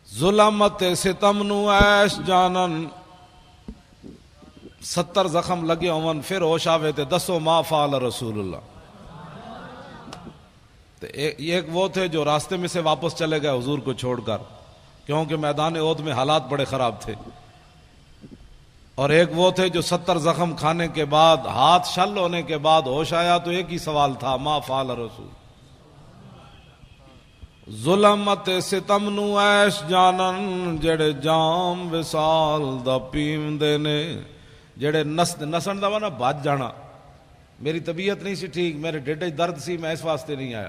ظلمت ستم نو ایش جانن 70 زخم لگے ہون پھر ہوش آوے تے دسو ما فعل رسول اللہ. ایک وہ تھے جو راستے میں سے واپس چلے گئے حضور کو چھوڑ کر کیونکہ میدان احد میں حالات بڑے خراب تھے, اور ایک وہ تھے جو 70 زخم کھانے کے بعد ہاتھ شل ہونے کے بعد ہوش آیا تو ایک ہی سوال تھا ما فعل رسول. ظلمت ستم نو ایش جانن جڑے جام وصال دا پیوندے نے, جڑے نسن دا نا بھج جانا. میری طبیعت نہیں سی ٹھیک, میرے ڈیڈے درد سی, میں اس واسطے نہیں آیا.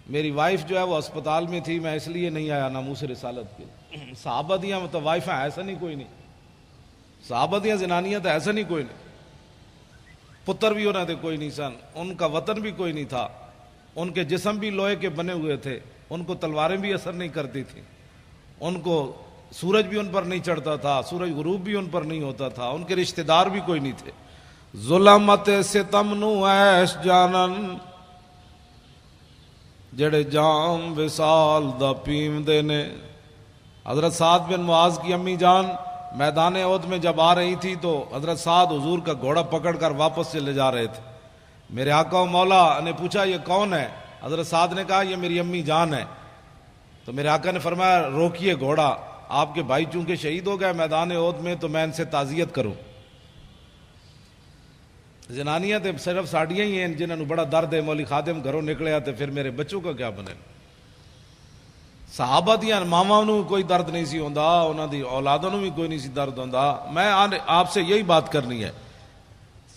میری وائف جو ہے وہ اسپتال میں تھی, میں اس لیے نہیں آیا ناموس رسالت کے. صحابہ دیاں مطلب وائفیں ایسا نہیں کوئی نہیں, صحابہ دیاں زنانیاں تو ایسا نہیں کوئی نہیں. پتر بھی انہوں نے کوئی نہیں سن, ان کا وطن بھی کوئی نہیں تھا, ان کے جسم بھی لوہے کے بنے ہوئے تھے, ان کو تلواریں بھی اثر نہیں کرتی تھیں, ان کو سورج بھی ان پر نہیں چڑھتا تھا, سورج غروب بھی ان پر نہیں ہوتا تھا, ان کے رشتہ دار بھی کوئی نہیں تھے. ظلمت ستم نو ایش جانن جڑے جام وصال دا پیوندے نے. حضرت سعد بن معاذ کی امی جان میدان احد میں جب آ رہی تھی تو حضرت سعد حضور کا گھوڑا پکڑ کر واپس چلے جا رہے تھے. میرے آقا و مولا نے پوچھا یہ کون ہے؟ حضرت سعد نے کہا یہ میری امی جان ہے. تو میرے آقا نے فرمایا روکیے گھوڑا, آپ کے بھائی چونکہ شہید ہو گئے میدان احد میں تو میں ان سے تعزیت کروں. زنانیاں تے صرف ساڈیاں ہی ہیں جنہاں نو بڑا درد ہے, مولی خادم گھروں نکلیا تے پھر میرے بچوں کا کیا بنے. صحابہ دیاں ماواں نو کوئی درد نہیں سی ہوندا, انہاں دی اولاداں نو بھی کوئی نہیں سی درد ہوندا. میں آپ سے یہی بات کرنی ہے.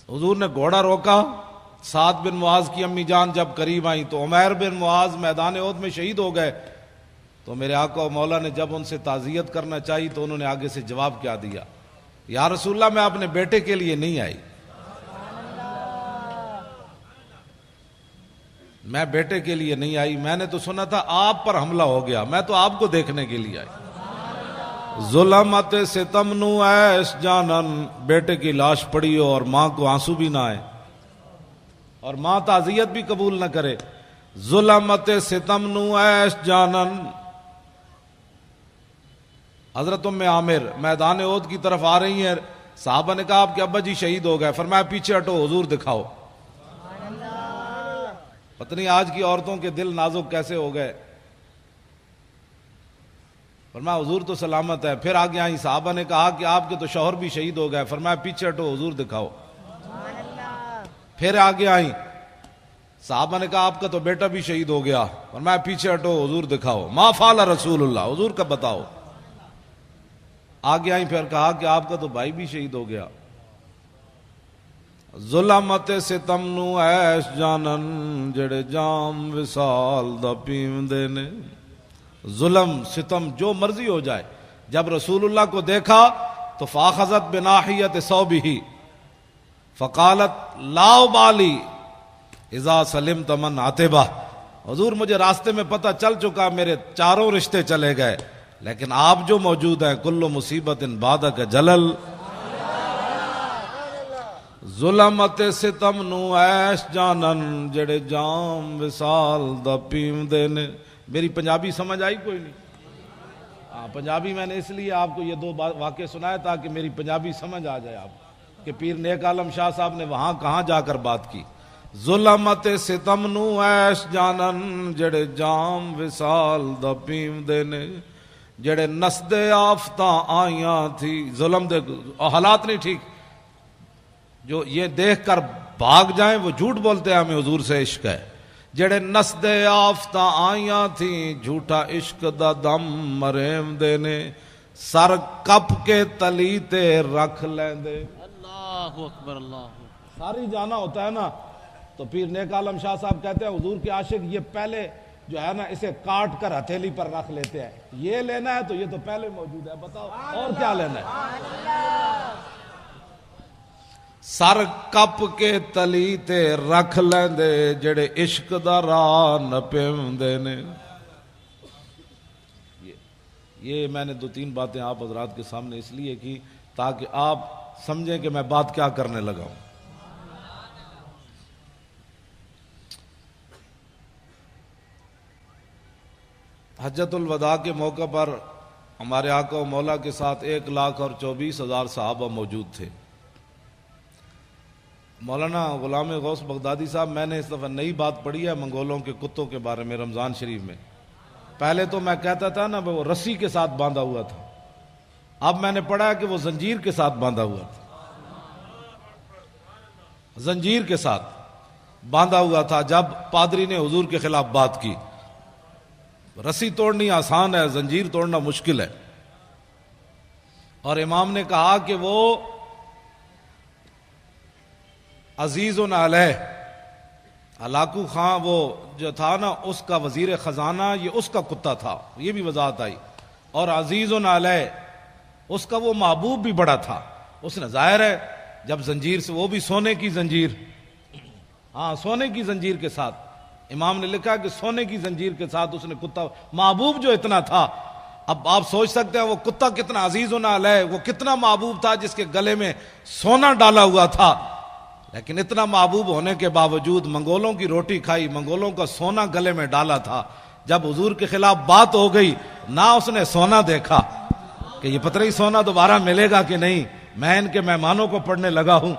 حضور نے گھوڑا روکا, سعد بن معاذ کی امی جان جب قریب آئیں تو عمیر بن معاذ میدان احد میں شہید ہو گئے. تو میرے آقا و مولا نے جب ان سے تعزیت کرنا چاہی تو انہوں نے آگے سے جواب کیا دیا, یا رسول اللہ میں اپنے بیٹے کے لیے نہیں آئی, میں بیٹے کے لیے نہیں آئی, میں نے تو سنا تھا آپ پر حملہ ہو گیا, میں تو آپ کو دیکھنے کے لیے آئی. ظلمت ستم نو ایش جانن, بیٹے کی لاش پڑی ہو اور ماں کو آنسو بھی نہ آئے اور ماں تعزیت بھی قبول نہ کرے. ظلمت ستم نو ایش جانن. حضرت ام عامر میدان احد کی طرف آ رہی ہیں, صحابہ نے کہا آپ کے ابا جی شہید ہو گئے, فرمایا پیچھے ہٹو حضور دکھاؤ. پتہ نہیں آج کی عورتوں کے دل نازک کیسے ہو گئے. فرمایا حضور تو سلامت ہے. پھر آگے آئیں, صحابہ نے کہا کہ آپ کے تو شوہر بھی شہید ہو گئے, فرمایا پیچھے ہٹو حضور دکھاؤ. پھر آگے آئیں, صحابہ نے کہا آپ کا تو بیٹا بھی شہید ہو گیا, فرمایا پیچھے ہٹو حضور دکھاؤ. ما فعل رسول اللہ, حضور کا بتاؤ. آگے آئیں, پھر کہا کہ آپ کا تو بھائی بھی شہید ہو گیا. ظلمت ستم نو ایش جانن جڑے جام وصال دا پیوندے نے. ظلم ستم جو مرضی ہو جائے, جب رسول اللہ کو دیکھا تو فاخذت بناحیت ثوبہ فقالت لا ابالی اذا سلمت من عتبہ. حضور مجھے راستے میں پتہ چل چکا, میرے چاروں رشتے چلے گئے, لیکن آپ جو موجود ہیں کل مصیبت بعدک جلل. ظلمت ستم نو ایش جانن جڑے جام وصال دا پیوندے نے. میری پنجابی سمجھ آئی کوئی نہیں؟ پنجابی میں نے اس لیے آپ کو یہ 2 واقعے سنائے تاکہ میری پنجابی سمجھ آ جائے آپ کہ پیر نیک عالم شاہ صاحب نے وہاں کہاں جا کر بات کی. ظلمت ستم نو ایش جانن جڑے جام وصال دا پیوندے نے, جڑے نسدے آفتاں آئیاں تھی. ظلم دے حالات نہیں ٹھیک, جو یہ دیکھ کر بھاگ جائیں وہ جھوٹ بولتے ہیں ہمیں حضور سے عشق ہے. جڑے نسدے آفتاں آئیاں تھیں جھوٹا عشق دا دم مریم دے نے, سر کپ کے تلی تے رکھ لیندے. اللہ اکبر, اللہ ساری جانا ہوتا ہے نا. تو پیر نیک عالم شاہ صاحب کہتے ہیں حضور کے عاشق یہ پہلے جو ہے نا اسے کاٹ کر ہتھیلی پر رکھ لیتے ہیں, یہ لینا ہے تو یہ تو پہلے موجود ہے, بتاؤ اور کیا لینا ہے. سر کپ کے تلی تے رکھ لیندے جڑے عشق دا راہ نہ پیوندے نے. یہ میں نے 2-3 باتیں آپ حضرات کے سامنے اس لیے کی تاکہ آپ سمجھیں کہ میں بات کیا کرنے لگا ہوں. حجۃ الوداع کے موقع پر ہمارے آقا و مولا کے ساتھ 1,24,000 صحابہ موجود تھے۔ مولانا غلام غوث بغدادی صاحب، میں نے اس دفعہ نئی بات پڑھی ہے منگولوں کے کتوں کے بارے میں رمضان شریف میں۔ پہلے تو میں کہتا تھا نا وہ رسی کے ساتھ باندھا ہوا تھا، اب میں نے پڑھا ہے کہ وہ زنجیر کے ساتھ باندھا ہوا تھا، زنجیر کے ساتھ باندھا ہوا تھا جب پادری نے حضور کے خلاف بات کی۔ رسی توڑنی آسان ہے، زنجیر توڑنا مشکل ہے۔ اور امام نے کہا کہ وہ عزیز علیہ، ہلاکو خان وہ جو تھا نا اس کا وزیر خزانہ، یہ اس کا کتا تھا، یہ بھی وضاحت آئی۔ اور عزیز علیہ اس کا وہ محبوب بھی بڑا تھا۔ اس نے ظاہر ہے جب زنجیر سے، وہ بھی سونے کی زنجیر، ہاں سونے کی زنجیر کے ساتھ، امام نے لکھا کہ سونے کی زنجیر کے ساتھ اس نے کتا، محبوب جو اتنا تھا، اب آپ سوچ سکتے ہیں وہ کتا کتنا عزیز علیہ، وہ کتنا محبوب تھا جس کے گلے میں سونا ڈالا ہوا تھا۔ لیکن اتنا محبوب ہونے کے باوجود منگولوں کی روٹی کھائی، منگولوں کا سونا گلے میں ڈالا تھا۔ جب حضور کے خلاف بات ہو گئی، نہ اس نے سونا دیکھا کہ یہ پتہ نہیں سونا دوبارہ ملے گا کہ نہیں، میں ان کے مہمانوں کو پڑھنے لگا ہوں،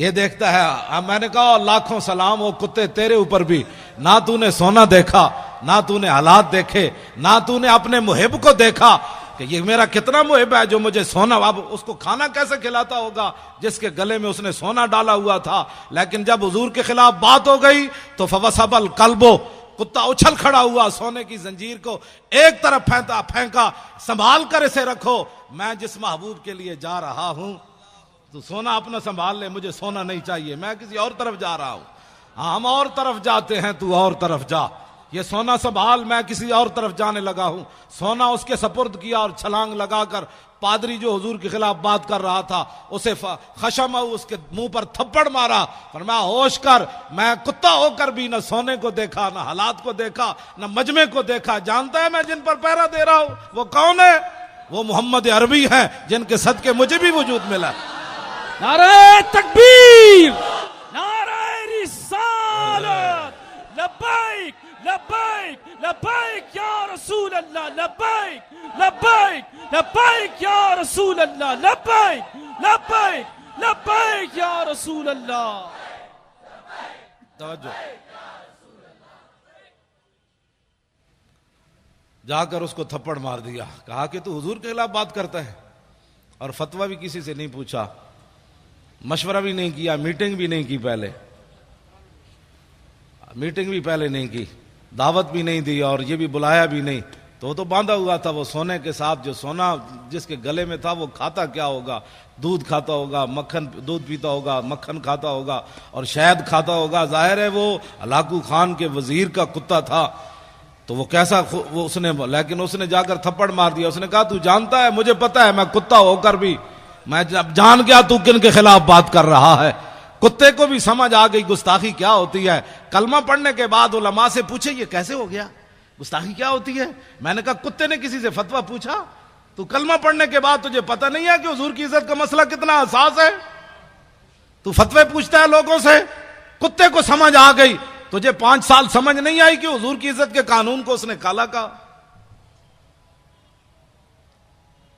یہ دیکھتا ہے۔ اب میں نے کہا لاکھوں سلام ہو کتے تیرے اوپر بھی، نہ تو نے سونا دیکھا، نہ تو نے حالات دیکھے، نہ تو نے اپنے محب کو دیکھا کہ یہ میرا کتنا محب ہے جو مجھے سونا، اب اس کو کھانا کیسے کھلاتا ہوگا جس کے گلے میں اس نے سونا ڈالا ہوا تھا۔ لیکن جب حضور کے خلاف بات ہو گئی تو فوسب القلب، کتا اچھل کھڑا ہوا، سونے کی زنجیر کو ایک طرف پھینکا، سنبھال کر اسے رکھو، میں جس محبوب کے لیے جا رہا ہوں تو سونا اپنا سنبھال لے، مجھے سونا نہیں چاہیے، میں کسی اور طرف جا رہا ہوں۔ ہاں ہم اور طرف جاتے ہیں، تو اور طرف جا، یہ سونا سنبھال، میں کسی اور طرف جانے لگا ہوں۔ سونا اس کے سپرد کیا اور چھلانگ لگا کر پادری جو حضور کے خلاف بات کر رہا تھا اسے خشم، اس کے منہ پر تھپڑ مارا، فرمایا ہوش کر، میں کتا ہو کر بھی نہ سونے کو دیکھا، نہ حالات کو دیکھا، نہ مجمع کو دیکھا، جانتا ہے میں جن پر پہرا دے رہا ہوں وہ کون ہے؟ وہ محمد عربی ہیں جن کے صدقے مجھے بھی وجود ملا۔ نعرہ تکبیر، نعرہ رسالت، لبیک لبیک لبیک یا رسول اللہ، لبیک لبیک لبیک یا رسول اللہ، لبیک لبیک لبیک یا رسول اللہ۔ توجہ، جا کر اس کو تھپڑ مار دیا، کہا کہ تو حضور کے خلاف بات کرتا ہے، اور فتویٰ بھی کسی سے نہیں پوچھا، مشورہ بھی نہیں کیا، میٹنگ بھی نہیں کی، پہلے میٹنگ بھی پہلے نہیں کی، دعوت بھی نہیں دی، اور یہ بھی بلایا بھی نہیں، تو وہ تو باندھا ہوا تھا وہ سونے کے ساتھ۔ جو سونا جس کے گلے میں تھا وہ کھاتا کیا ہوگا؟ دودھ کھاتا ہوگا، مکھن، دودھ پیتا ہوگا، مکھن کھاتا ہوگا اور شہد کھاتا ہوگا۔ ظاہر ہے وہ ہلاکو خان کے وزیر کا کتا تھا، تو وہ کیسا وہ اس نے، لیکن اس نے جا کر تھپڑ مار دیا۔ اس نے کہا تو جانتا ہے، مجھے پتا ہے میں کتا ہو کر بھی میں جان گیا تو کن کے خلاف بات کر رہا ہے۔ کتے کو بھی سمجھ آ گئی گستاخی کیا ہوتی ہے۔ کلمہ پڑھنے کے بعد علماء سے پوچھے یہ کیسے ہو گیا، گستاخی کیا ہوتی ہے؟ میں نے کہا کتے نے کسی سے فتویٰ پوچھا؟ تو کلمہ پڑھنے کے بعد تجھے پتہ نہیں ہے کہ حضور کی عزت کا مسئلہ کتنا حساس ہے؟ تو فتوے پوچھتا ہے لوگوں سے؟ کتے کو سمجھ آ گئی، تجھے 5 سال سمجھ نہیں آئی کہ حضور کی عزت کے قانون کو اس نے کالا کہا؟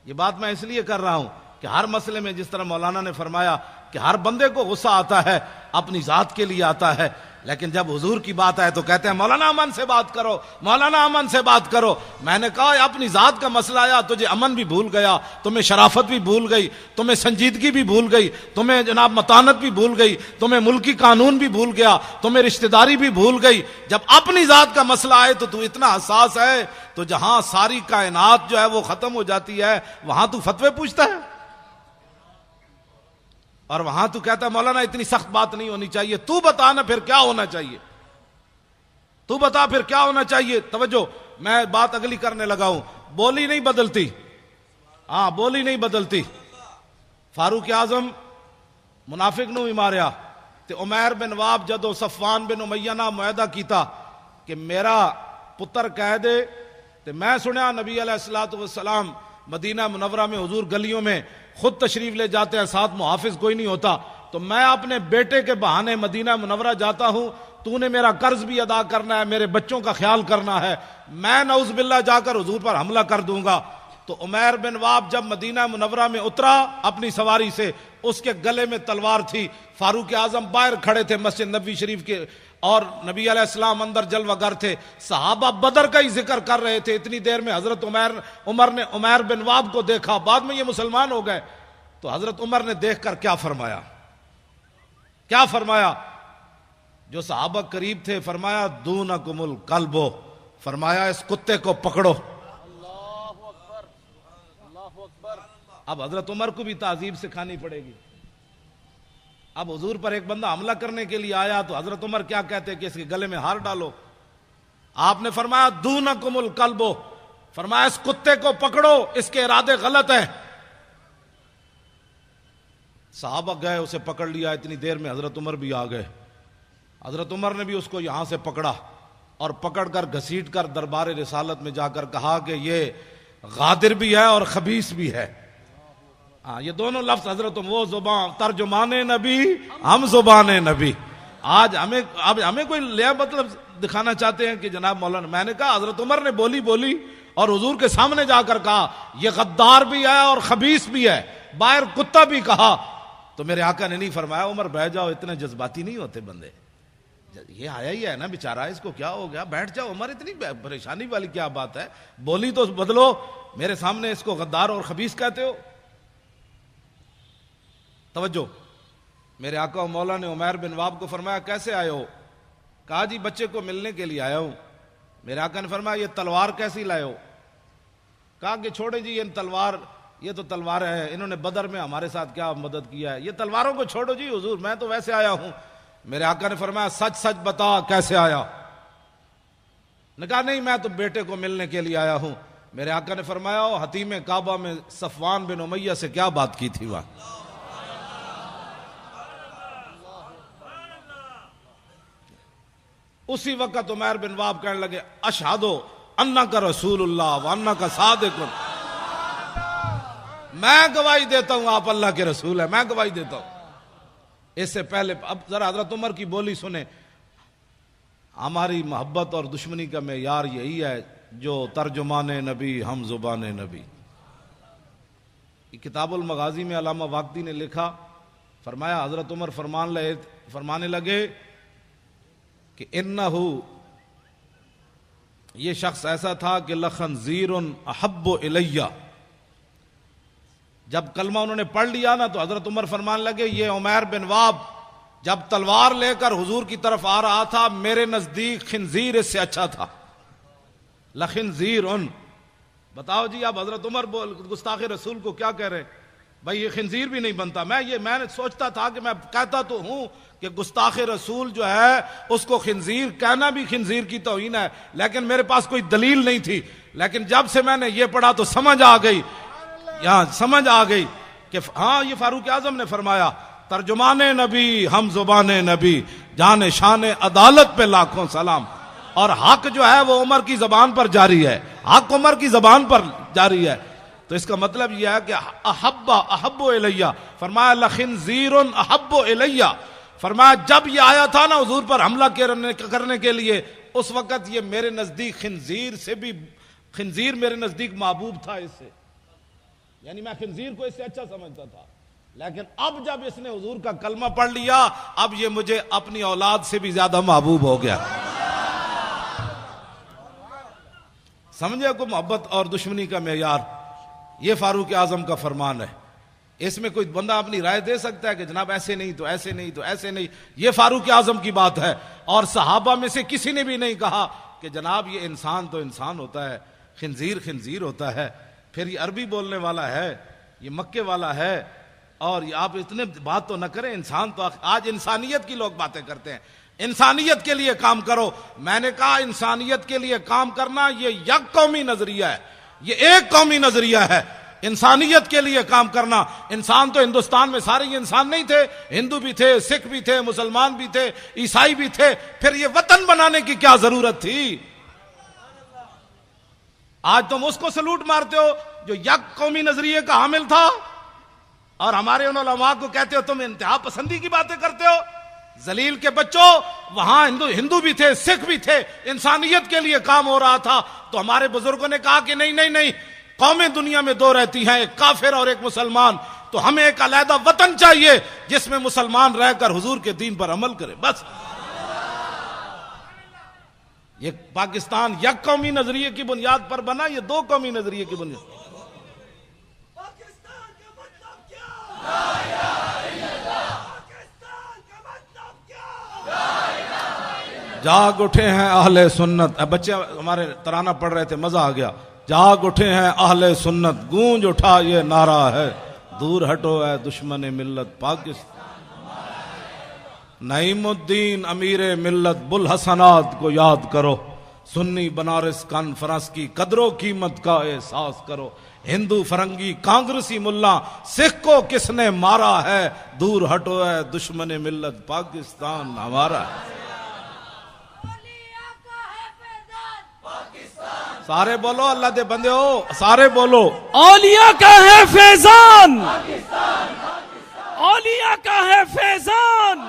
یہ بات میں اس لیے کر رہا ہوں کہ ہر مسئلے میں جس طرح مولانا نے فرمایا کہ ہر بندے کو غصہ آتا ہے، اپنی ذات کے لیے آتا ہے، لیکن جب حضور کی بات آئے تو کہتے ہیں مولانا امن سے بات کرو، مولانا امن سے بات کرو۔ میں نے کہا اپنی ذات کا مسئلہ آیا، تجھے امن بھی بھول گیا، تمہیں شرافت بھی بھول گئی، تمہیں سنجیدگی بھی بھول گئی، تمہیں جناب متانت بھی بھول گئی، تمہیں ملکی قانون بھی بھول گیا، تمہیں رشتہ داری بھی بھول گئی۔ جب اپنی ذات کا مسئلہ آئے تو اتنا حساس ہے، تو جہاں ساری کائنات جو ہے وہ ختم ہو جاتی ہے وہاں تو فتوے پوچھتا ہے، اور وہاں تو کہتا ہے مولانا اتنی سخت بات نہیں ہونی چاہیے۔ تو بتا نا پھر کیا ہونا چاہیے، تو بتا پھر کیا ہونا چاہیے۔ توجہ، میں بات اگلی کرنے لگا ہوں، بولی نہیں بدلتی، ہاں بولی نہیں بدلتی۔ فاروق اعظم منافق نو ہی ماریا تے عمیر بن واب جدو صفوان بن امیہ نہ معاہدہ کیتا کہ میرا پتر کہہ دے، تے میں سنیا نبی علیہ الصلوۃ والسلام مدینہ منورہ میں حضور گلیوں میں خود تشریف لے جاتے ہیں، ساتھ محافظ کوئی نہیں ہوتا، تو میں اپنے بیٹے کے بہانے مدینہ منورہ جاتا ہوں، تو نے میرا قرض بھی ادا کرنا ہے, میرے بچوں کا خیال کرنا ہے, میں نعوذ باللہ جا کر حضور پر حملہ کر دوں گا. تو عمیر بن واب جب مدینہ منورہ میں اترا اپنی سواری سے, اس کے گلے میں تلوار تھی. فاروق اعظم باہر کھڑے تھے مسجد نبوی شریف کے, اور نبی علیہ السلام اندر جلوہ گر تھے. صحابہ بدر کا ہی ذکر کر رہے تھے. اتنی دیر میں حضرت عمر نے عمیر بن واب کو دیکھا, بعد میں یہ مسلمان ہو گئے. تو حضرت عمر نے دیکھ کر کیا فرمایا, کیا فرمایا؟ جو صحابہ قریب تھے فرمایا دونکم القلب, فرمایا اس کتے کو پکڑو. اب حضرت عمر کو بھی تعذیب سکھانی پڑے گی. اب حضور پر ایک بندہ حملہ کرنے کے لیے آیا تو حضرت عمر کیا کہتے کہ اس کے گلے میں ہار ڈالو. آپ نے فرمایا دونکم القلب, فرمایا اس کتے کو پکڑو, اس کے ارادے غلط ہیں. صحابہ گئے, اسے پکڑ لیا. اتنی دیر میں حضرت عمر بھی آ گئے. حضرت عمر نے بھی اس کو یہاں سے پکڑا اور پکڑ کر گھسیٹ کر دربار رسالت میں جا کر کہا کہ یہ غادر بھی ہے اور خبیث بھی ہے. ہاں, یہ دونوں لفظ حضرت, وہ زبان ترجمان نبی, ہم زبان نبی. آج ہمیں کوئی لیا مطلب دکھانا چاہتے ہیں کہ جناب مولانا, میں نے کہا حضرت عمر نے بولی اور حضور کے سامنے جا کر کہا یہ غدار بھی ہے اور خبیث بھی ہے, باہر کتا بھی کہا. تو میرے آقا نے نہیں فرمایا عمر بیٹھ جاؤ, اتنے جذباتی نہیں ہوتے بندے, یہ آیا ہی ہے نا بیچارہ, اس کو کیا ہو گیا, بیٹھ جاؤ عمر, اتنی پریشانی والی کیا بات ہے, بولی تو بدلو, میرے سامنے اس کو غدار اور خبیث کہتے ہو. توجہ, میرے آقا و مولا نے عمیر بن واب کو فرمایا کیسے آئے ہو؟ کہا جی بچے کو ملنے کے لیے آیا ہوں. میرے آقا نے فرمایا یہ تلوار کیسی لائے ہو؟ کہا کہ چھوڑے جی یہ تو تلوار ہے, انہوں نے بدر میں ہمارے ساتھ کیا مدد کیا ہے, یہ تلواروں کو چھوڑو جی حضور, میں تو ویسے آیا ہوں. میرے آقا نے فرمایا سچ سچ بتا کیسے آیا؟ نے کہا نہیں میں تو بیٹے کو ملنے کے لیے آیا ہوں. میرے آقا نے فرمایا حتیم کعبہ میں صفوان بن امیہ سے کیا بات کی تھی وہاں؟ اسی وقت عمیر بن واب کہنے لگے اشہدو انک رسول اللہ وانک صادق, میں گواہی دیتا ہوں آپ اللہ کے رسول ہیں, میں گواہی دیتا ہوں. اس سے پہلے اب ذرا حضرت عمر کی بولی سنیں. ہماری محبت اور دشمنی کا معیار یہی ہے جو ترجمان نبی ہم زبان نبی. کتاب المغازی میں علامہ واقدی نے لکھا, فرمایا حضرت عمر فرمانے لگے کہ انہو, یہ شخص ایسا تھا کہ لخنزیر احب الیہ. جب کلمہ انہوں نے پڑھ لیا نا تو حضرت عمر فرمانے لگے یہ عمیر بن واب جب تلوار لے کر حضور کی طرف آ رہا تھا میرے نزدیک خنزیر اس سے اچھا تھا. لخنزیر. بتاؤ جی اب حضرت عمر گستاخ رسول کو کیا کہہ رہے ہیں؟ بھائی یہ خنزیر بھی نہیں بنتا. میں نے سوچتا تھا کہ میں کہتا تو ہوں کہ گستاخ رسول جو ہے اس کو خنزیر کہنا بھی خنزیر کی توہین ہے, لیکن میرے پاس کوئی دلیل نہیں تھی. لیکن جب سے میں نے یہ پڑھا تو سمجھ آ گئی کہ ہاں یہ فاروق اعظم نے فرمایا ترجمان نبی ہم زبان نبی, جان شان عدالت پہ لاکھوں سلام. اور حق جو ہے وہ عمر کی زبان پر جاری ہے, حق عمر کی زبان پر جاری ہے. تو اس کا مطلب یہ ہے کہ احب الیہ, فرمایا لخنزیر احب الیہ. فرمایا جب یہ آیا تھا نا حضور پر حملہ کرنے کے لیے, اس وقت یہ میرے نزدیک خنزیر میرے نزدیک محبوب تھا اس سے, یعنی میں خنزیر کو اس سے اچھا سمجھتا تھا. لیکن اب جب اس نے حضور کا کلمہ پڑھ لیا اب یہ مجھے اپنی اولاد سے بھی زیادہ محبوب ہو گیا. سمجھے کو محبت اور دشمنی کا معیار, یہ فاروق اعظم کا فرمان ہے. اس میں کوئی بندہ اپنی رائے دے سکتا ہے کہ جناب ایسے نہیں تو ایسے نہیں تو ایسے نہیں, یہ فاروق اعظم کی بات ہے. اور صحابہ میں سے کسی نے بھی نہیں کہا کہ جناب یہ انسان تو انسان ہوتا ہے, خنزیر ہوتا ہے, پھر یہ عربی بولنے والا ہے, یہ مکے والا ہے, اور آپ اتنے بات تو نہ کریں. انسان تو آج انسانیت کی لوگ باتیں کرتے ہیں, انسانیت کے لیے کام کرو. میں نے کہا انسانیت کے لیے کام کرنا یہ یک قومی نظریہ ہے, یہ ایک قومی نظریہ ہے. انسانیت کے لیے کام کرنا. انسان تو ہندوستان میں سارے انسان نہیں تھے, ہندو بھی تھے, سکھ بھی تھے, مسلمان بھی تھے, عیسائی بھی تھے. پھر یہ وطن بنانے کی کیا ضرورت تھی؟ آج تم اس کو سلوٹ مارتے ہو جو یک قومی نظریے کا حامل تھا, اور ہمارے ان علماء کو کہتے ہو تم انتہا پسندی کی باتیں کرتے ہو. ذلیل کے بچوں، وہاں ہندو بھی تھے، سکھ بھی تھے، انسانیت کے لیے کام ہو رہا تھا، تو ہمارے بزرگوں نے کہا کہ نہیں، قومیں دنیا میں دو رہتی ہیں، ایک کافر اور ایک مسلمان، تو ہمیں ایک علیحدہ وطن چاہیے جس میں مسلمان رہ کر حضور کے دین پر عمل کرے. بس یہ پاکستان یک قومی نظریے کی بنیاد پر بنا، یہ دو قومی نظریے کی بنیاد. پاکستان کا مطلب کیا؟ لا الہ الا اللہ. پاکستان کا مطلب کیا؟ لا الہ الا اللہ. جاگ اٹھے ہیں اہل سنت. بچے ہمارے ترانہ پڑھ رہے تھے، مزہ آ گیا. جاگ اٹھے ہیں اہل سنت، گونج اٹھا یہ نعرہ ہے، دور ہٹو اے دشمن ملت پاکستان. نعیم الدین امیر ملت بوالحسنات کو یاد کرو، سنی بنارس کانفرنس کی قدر و قیمت کا احساس کرو. ہندو فرنگی کانگریسی ملا سکھ کو کس نے مارا ہے، دور ہٹو اے دشمن ملت پاکستان ہمارا ہے. سارے بولو، اللہ دے بندے ہو، سارے بولو. اولیاء کا ہے فیضان، اولیاء کا ہے فیضان،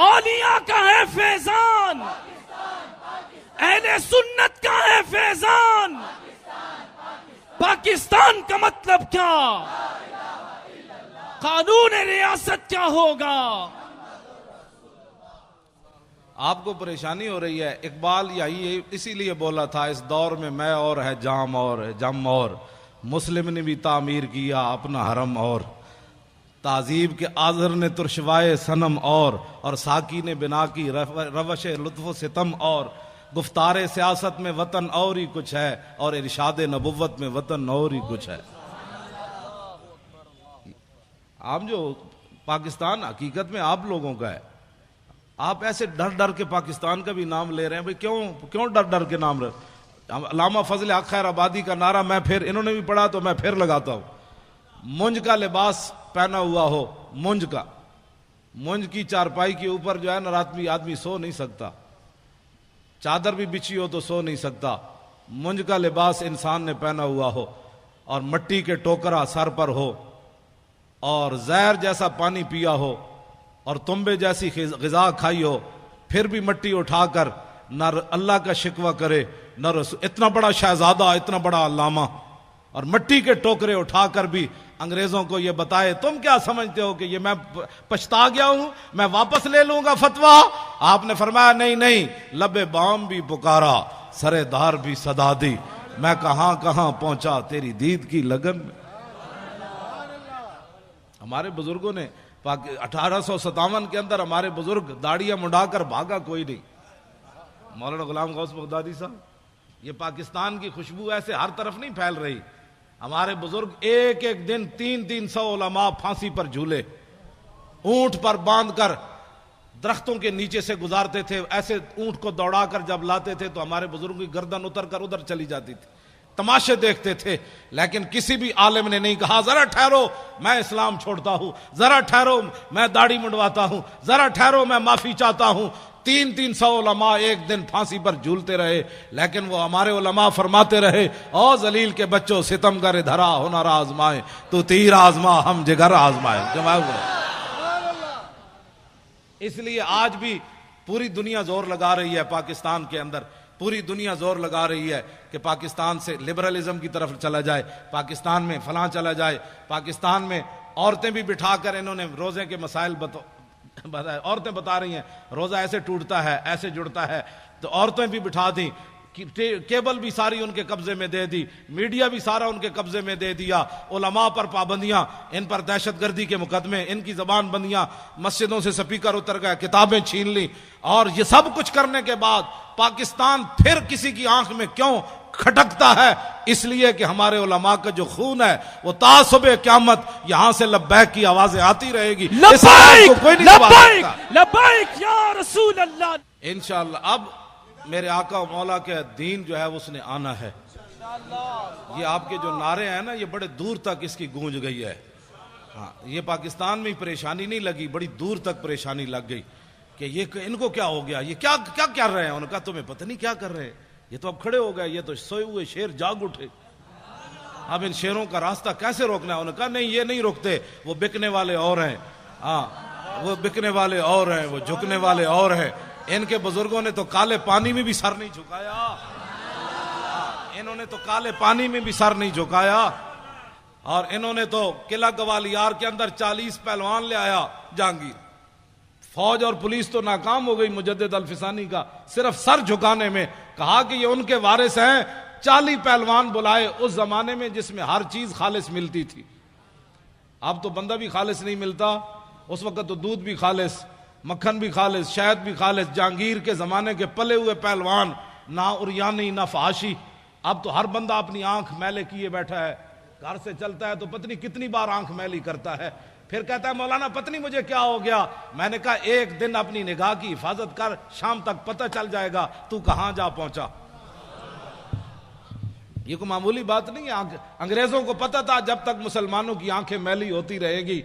اولیاء کا ہے فیضان، اہل سنت کا ہے فیضان. پاکستان کا مطلب کیا؟ قانون ریاست کیا ہوگا؟ آپ کو پریشانی ہو رہی ہے. اقبال یہی اسی لیے بولا تھا، اس دور میں اور ہے جام اور ہے جم اور، مسلم نے بھی تعمیر کیا اپنا حرم اور، تعذیب کے آذر نے ترشوائے صنم اور ساکی نے بنا کی روش لطف و ستم اور، گفتار سیاست میں وطن اور ہی کچھ ہے، اور ارشاد نبوت میں وطن اور ہی کچھ ہے. آپ جو پاکستان حقیقت میں آپ لوگوں کا ہے. آپ ایسے ڈر کے پاکستان کا بھی نام لے رہے ہیں. بھئی کیوں ڈر کے نام رہے؟ علامہ فضل حق خیر آبادی کا نعرہ میں پھر انہوں نے بھی پڑھا تو میں پھر لگاتا ہوں. منج کا لباس پہنا ہوا ہو، منج کی چارپائی کے اوپر جو ہے نا رات میں آدمی سو نہیں سکتا، چادر بھی بچھی ہو تو سو نہیں سکتا. منج کا لباس انسان نے پہنا ہوا ہو، اور مٹی کے ٹوکرا سر پر ہو، اور زہر جیسا پانی پیا ہو، اور تنبے جیسی غذا کھائی ہو، پھر بھی مٹی اٹھا کر نہ اللہ کا شکوہ کرے نہ رسول. اتنا بڑا شہزادہ، اتنا بڑا علامہ، اور مٹی کے ٹوکرے اٹھا کر بھی انگریزوں کو یہ بتائے تم کیا سمجھتے ہو کہ یہ میں پچھتا گیا ہوں، میں واپس لے لوں گا فتویٰ. آپ نے فرمایا نہیں، لب بام بھی پکارا، سرے دار بھی صدا دی، میں کہاں پہنچا تیری دید کی لگن میں. ہمارے بزرگوں نے 1857 کے اندر ہمارے بزرگ داڑیاں منڈا کر بھاگا کوئی نہیں. مولانا غلام غوث بغدادی صاحب، یہ پاکستان کی خوشبو ایسے ہر طرف نہیں پھیل رہی. ہمارے بزرگ ایک دن 300 علماء پھانسی پر جھولے، اونٹ پر باندھ کر درختوں کے نیچے سے گزارتے تھے. ایسے اونٹ کو دوڑا کر جب لاتے تھے تو ہمارے بزرگوں کی گردن اتر کر ادھر چلی جاتی تھی. تماشے دیکھتے تھے، لیکن کسی بھی عالم نے نہیں کہا ذرا ٹھہرو میں اسلام چھوڑتا ہوں، ذرا ٹھہرو میں داڑھی منڈواتا ہوں، ذرا ٹھہرو میں معافی چاہتا ہوں. 300 علماء ایک دن پھانسی پر جھولتے رہے، لیکن وہ ہمارے علماء فرماتے رہے، او ذلیل کے بچوں ستم گر دھرا ہنر آزمائے، تو تیر آزما ہم جگر آزمائے. جواب اس لیے آج بھی پوری دنیا زور لگا رہی ہے پاکستان کے اندر، پوری دنیا زور لگا رہی ہے کہ پاکستان سے لبرلزم کی طرف چلا جائے، پاکستان میں فلاں چلا جائے. پاکستان میں عورتیں بھی بٹھا کر انہوں نے روزے کے مسائل عورتیں بتا رہی ہیں روزہ ایسے ٹوٹتا ہے، ایسے جڑتا ہے، تو عورتیں بھی بٹھا دیں. کیبل بھی ساری ان کے قبضے میں دے دی، میڈیا بھی سارا ان کے قبضے میں دے دیا. علماء پر پابندیاں، ان پر دہشت گردی کے مقدمے، ان کی زبان بندیاں، مسجدوں سے سپیکر اتر گئے، کتابیں چھین لی. اور یہ سب کچھ کرنے کے بعد پاکستان پھر کسی کی آنکھ میں کیوں کھٹکتا ہے؟ اس لیے کہ ہمارے علماء کا جو خون ہے وہ تا صبح قیامت یہاں سے لبیک کی آوازیں آتی رہے گی. لبیک لبیک لبیک یا رسول اللہ. انشاءاللہ اب میرے آقا و مولا کے دین جو ہے اس نے آنا ہے. یہ آپ کے جو نعرے ہیں نا، یہ بڑے دور تک اس کی گونج گئی ہے. ہاں، یہ پاکستان میں پریشانی نہیں لگی، بڑی دور تک پریشانی لگ گئی کہ یہ ان کو کیا ہو گیا، یہ کیا کر رہے ہیں. انہوں نے کہا تمہیں پتہ نہیں کیا کر رہے ہیں، یہ تو اب کھڑے ہو گئے، یہ تو سوئے ہوئے شیر جاگ اٹھے، اب ان شیروں کا راستہ کیسے روکنا ہے. انہوں نے کہا نہیں، یہ نہیں روکتے، وہ بکنے والے اور ہیں. ہاں، وہ بکنے والے اور ہیں، وہ جھکنے والے اور ہیں. ان کے بزرگوں نے تو کالے پانی میں بھی سر نہیں جھکایا. انہوں نے تو کالے پانی میں بھی سر نہیں جھکایا. اور انہوں نے تو قلعہ گوالیار کے اندر 40 پہلوان لے آیا جہانگیر. فوج اور پولیس تو ناکام ہو گئی مجدد الفسانی کا صرف سر جھکانے میں. کہا کہ یہ ان کے وارث ہیں. 40 پہلوان بلائے اس زمانے میں جس میں ہر چیز خالص ملتی تھی. اب تو بندہ بھی خالص نہیں ملتا. اس وقت تو دودھ بھی خالص، مکھن بھی خالص، شہد بھی خالص. جہانگیر کے زمانے کے پلے ہوئے پہلوان، نہ اریانی نہ فحاشی. اب تو ہر بندہ اپنی آنکھ میلے کیے بیٹھا ہے. گھر سے چلتا ہے تو پتنی کتنی بار آنکھ میلی کرتا ہے. پھر کہتا ہے مولانا پتنی مجھے کیا ہو گیا. میں نے کہا ایک دن اپنی نگاہ کی حفاظت کر، شام تک پتہ چل جائے گا تو کہاں جا پہنچا. یہ کوئی معمولی بات نہیں ہے. انگریزوں کو پتہ تھا جب تک مسلمانوں کی آنکھیں میلی ہوتی رہے گی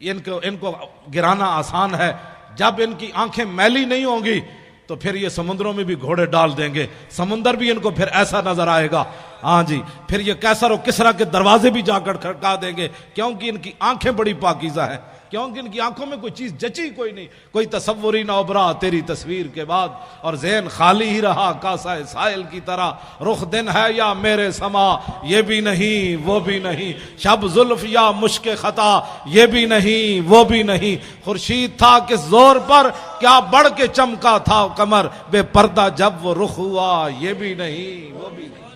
ان کو گرانا آسان ہے. جب ان کی آنکھیں میلی نہیں ہوں گی تو پھر یہ سمندروں میں بھی گھوڑے ڈال دیں گے. سمندر بھی ان کو پھر ایسا نظر آئے گا. ہاں جی، پھر یہ کیسر و کسرا کے دروازے بھی جا کر کھڑکا دیں گے، کیونکہ ان کی آنکھیں بڑی پاکیزہ ہیں. کیونکہ ان کی آنکھوں میں کوئی چیز جچی کوئی نہیں. کوئی تصوری نہ ابھرا تیری تصویر کے بعد، اور ذہن خالی ہی رہا کاسہ سائل کی طرح. رخ دن ہے یا میرے سما یہ بھی نہیں وہ بھی نہیں، شب زلف یا مشک خطا یہ بھی نہیں وہ بھی نہیں. خورشید تھا کس زور پر کیا بڑھ کے چمکا تھا کمر، بے پردہ جب وہ رخ ہوا یہ بھی نہیں وہ بھی نہیں.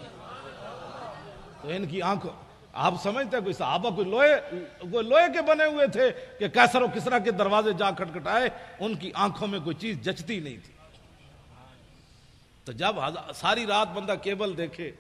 تو ان کی آنکھوں، آپ سمجھتے ہیں کوئی صحابہ کوئی لوہے کے بنے ہوئے تھے کہ کیسر و کسرا کے دروازے جا کھٹکھٹائے؟ ان کی آنکھوں میں کوئی چیز جچتی نہیں تھی. تو جب ساری رات بندہ کیبل دیکھے،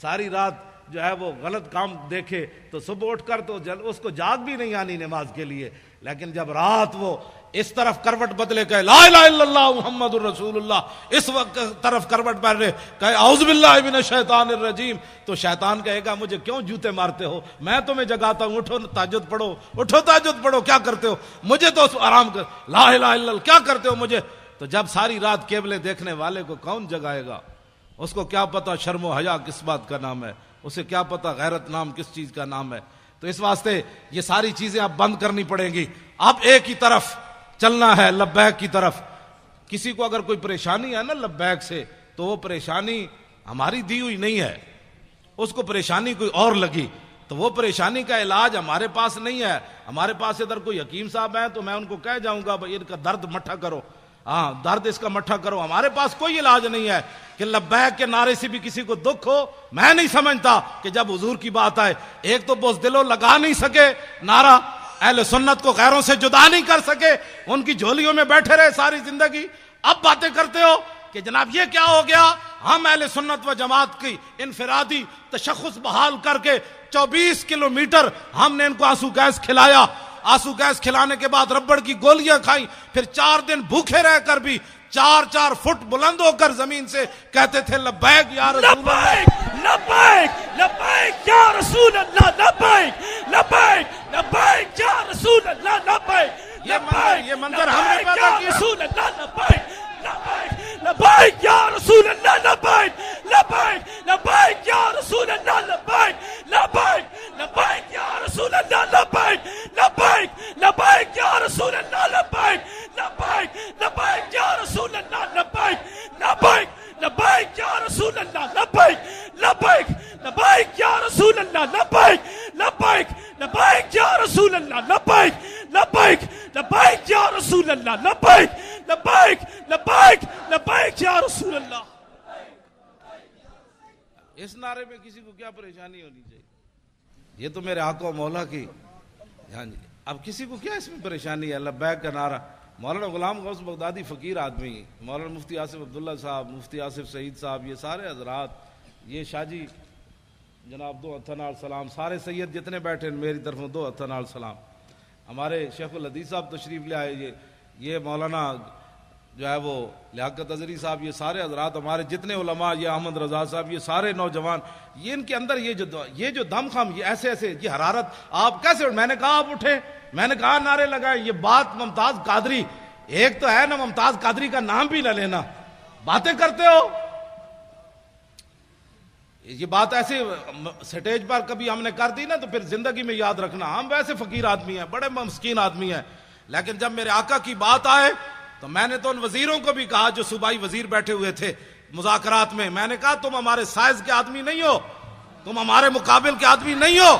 ساری رات جو ہے وہ غلط کام دیکھے، تو صبح اٹھ کر تو اس کو جاگ بھی نہیں آنی نماز کے لیے. لیکن جب رات وہ اس طرف کروٹ بدلے کہے لا الہ الا اللہ محمد الرسول اللہ، اس وقت طرف کروٹ بدلے کہے اعوذ باللہ من الشیطان الرجیم، تو شیطان کہے گا مجھے کیوں جوتے مارتے ہو؟ میں تمہیں جگاتا ہوں، اٹھو تہجد پڑھو، اٹھو تہجد پڑھو، کیا کرتے ہو؟ مجھے تو آرام کر، لا الہ الا اللہ کیا کرتے ہو مجھے؟ تو جب ساری رات کیبلیں دیکھنے والے کو کون جگائے گا؟ اس کو کیا پتا شرم و حیا کس بات کا نام ہے، اسے کیا پتا غیرت نام کس چیز کا نام ہے. تو اس واسطے یہ ساری چیزیں اب بند کرنی پڑیں گی. اب ایک ہی طرف چلنا ہے، لبیک کی طرف. کسی کو اگر کوئی پریشانی ہے نا لبیک سے، تو وہ پریشانی ہماری دی ہوئی نہیں ہے. اس کو پریشانی کوئی اور لگی تو وہ پریشانی کا علاج ہمارے پاس نہیں ہے. ہمارے پاس ادھر کوئی حکیم صاحب ہیں تو میں ان کو کہہ جاؤں گا بھائی ان کا درد مٹھا کرو، ہاں درد اس کا مٹھا کرو. ہمارے پاس کوئی علاج نہیں ہے کہ لبیک کے نعرے سے بھی کسی کو دکھ ہو. میں نہیں سمجھتا کہ جب حضور کی بات آئے، ایک تو بزدلوں لگا نہیں سکے نعرہ، اہل سنت کو غیروں سے جدا نہیں کر سکے، ان کی جھولیوں میں بیٹھے رہے ساری زندگی. اب باتیں کرتے ہو کہ جناب یہ کیا ہو گیا؟ ہم اہل سنت و جماعت کی انفرادی تشخص بحال کر کے 24 کلومیٹر ہم نے ان کو آنسو گیس کھلایا. آنسو گیس کھلانے کے بعد ربڑ کی گولیاں کھائیں، پھر 4 دن بھوکے رہ کر بھی 4 فٹ بلند ہو کر زمین سے کہتے تھے لبیک یا رسول اللہ، لبیک لبیک یا رسول اللہ، لبیک لبیک لبیک یا رسول اللہ، لبیک یہ منظر ہم نے پیدا کیا. رسول اللہ، لبیک لبیک لبیک یا رسول اللہ، لبیک لبیک لبیک یا رسول اللہ، لبیک لبیک لبیک یا رسول اللہ، لبیک لبیک لبیک یا رسول اللہ، لبیک لبیک لبیک یا رسول اللہ، لبیک لبیک لبیک یا رسول اللہ، لبیک لبیک لبیک یا رسول اللہ، لبیک لبیک لبیک یا رسول اللہ، لبیک لبیک لبیک یا رسول اللہ، لبیک لبیک لبیک لبیک یا رسول اللہ. اس نعرے میں کسی کو کیا پریشانی ہونی چاہیے؟ یہ تو میرے آقا و مولا کی. ہاں جی، اب کسی کو کیا اس میں پریشانی ہے؟ لبیک کا نعرہ. مولانا غلام غوث بغدادی فقیر آدمی، مولانا مفتی آصف عبداللہ صاحب، مفتی آصف سعید صاحب، یہ سارے حضرات، یہ شاہ جی جناب 2 ہتھاں نال سلام، سارے سید جتنے بیٹھے ہیں میری طرف 2 ہتھاں نال سلام. ہمارے شیخ الحدیث صاحب تشریف لے آئے، یہ مولانا جو ہے وہ لیاقت اظہری صاحب، یہ سارے حضرات ہمارے جتنے علماء، یہ احمد رضا صاحب، یہ سارے نوجوان، یہ ان کے اندر یہ جو دم خم، یہ ایسے یہ حرارت، آپ کیسے؟ میں نے کہا آپ اٹھیں، میں نے کہا نعرے لگائیں. یہ بات ممتاز قادری، ایک تو ہے نا ممتاز قادری کا نام بھی نہ لینا، باتیں کرتے ہو. یہ بات ایسے سٹیج پر کبھی ہم نے کر دی نا تو پھر زندگی میں یاد رکھنا، ہم ویسے فقیر آدمی ہیں، بڑے مسکین آدمی ہیں. لیکن جب میرے آقا کی بات آئے تو میں نے تو ان وزیروں کو بھی کہا جو صوبائی وزیر بیٹھے ہوئے تھے مذاکرات میں، میں نے کہا تم ہمارے سائز کے آدمی نہیں ہو، تم ہمارے مقابل کے آدمی نہیں ہو.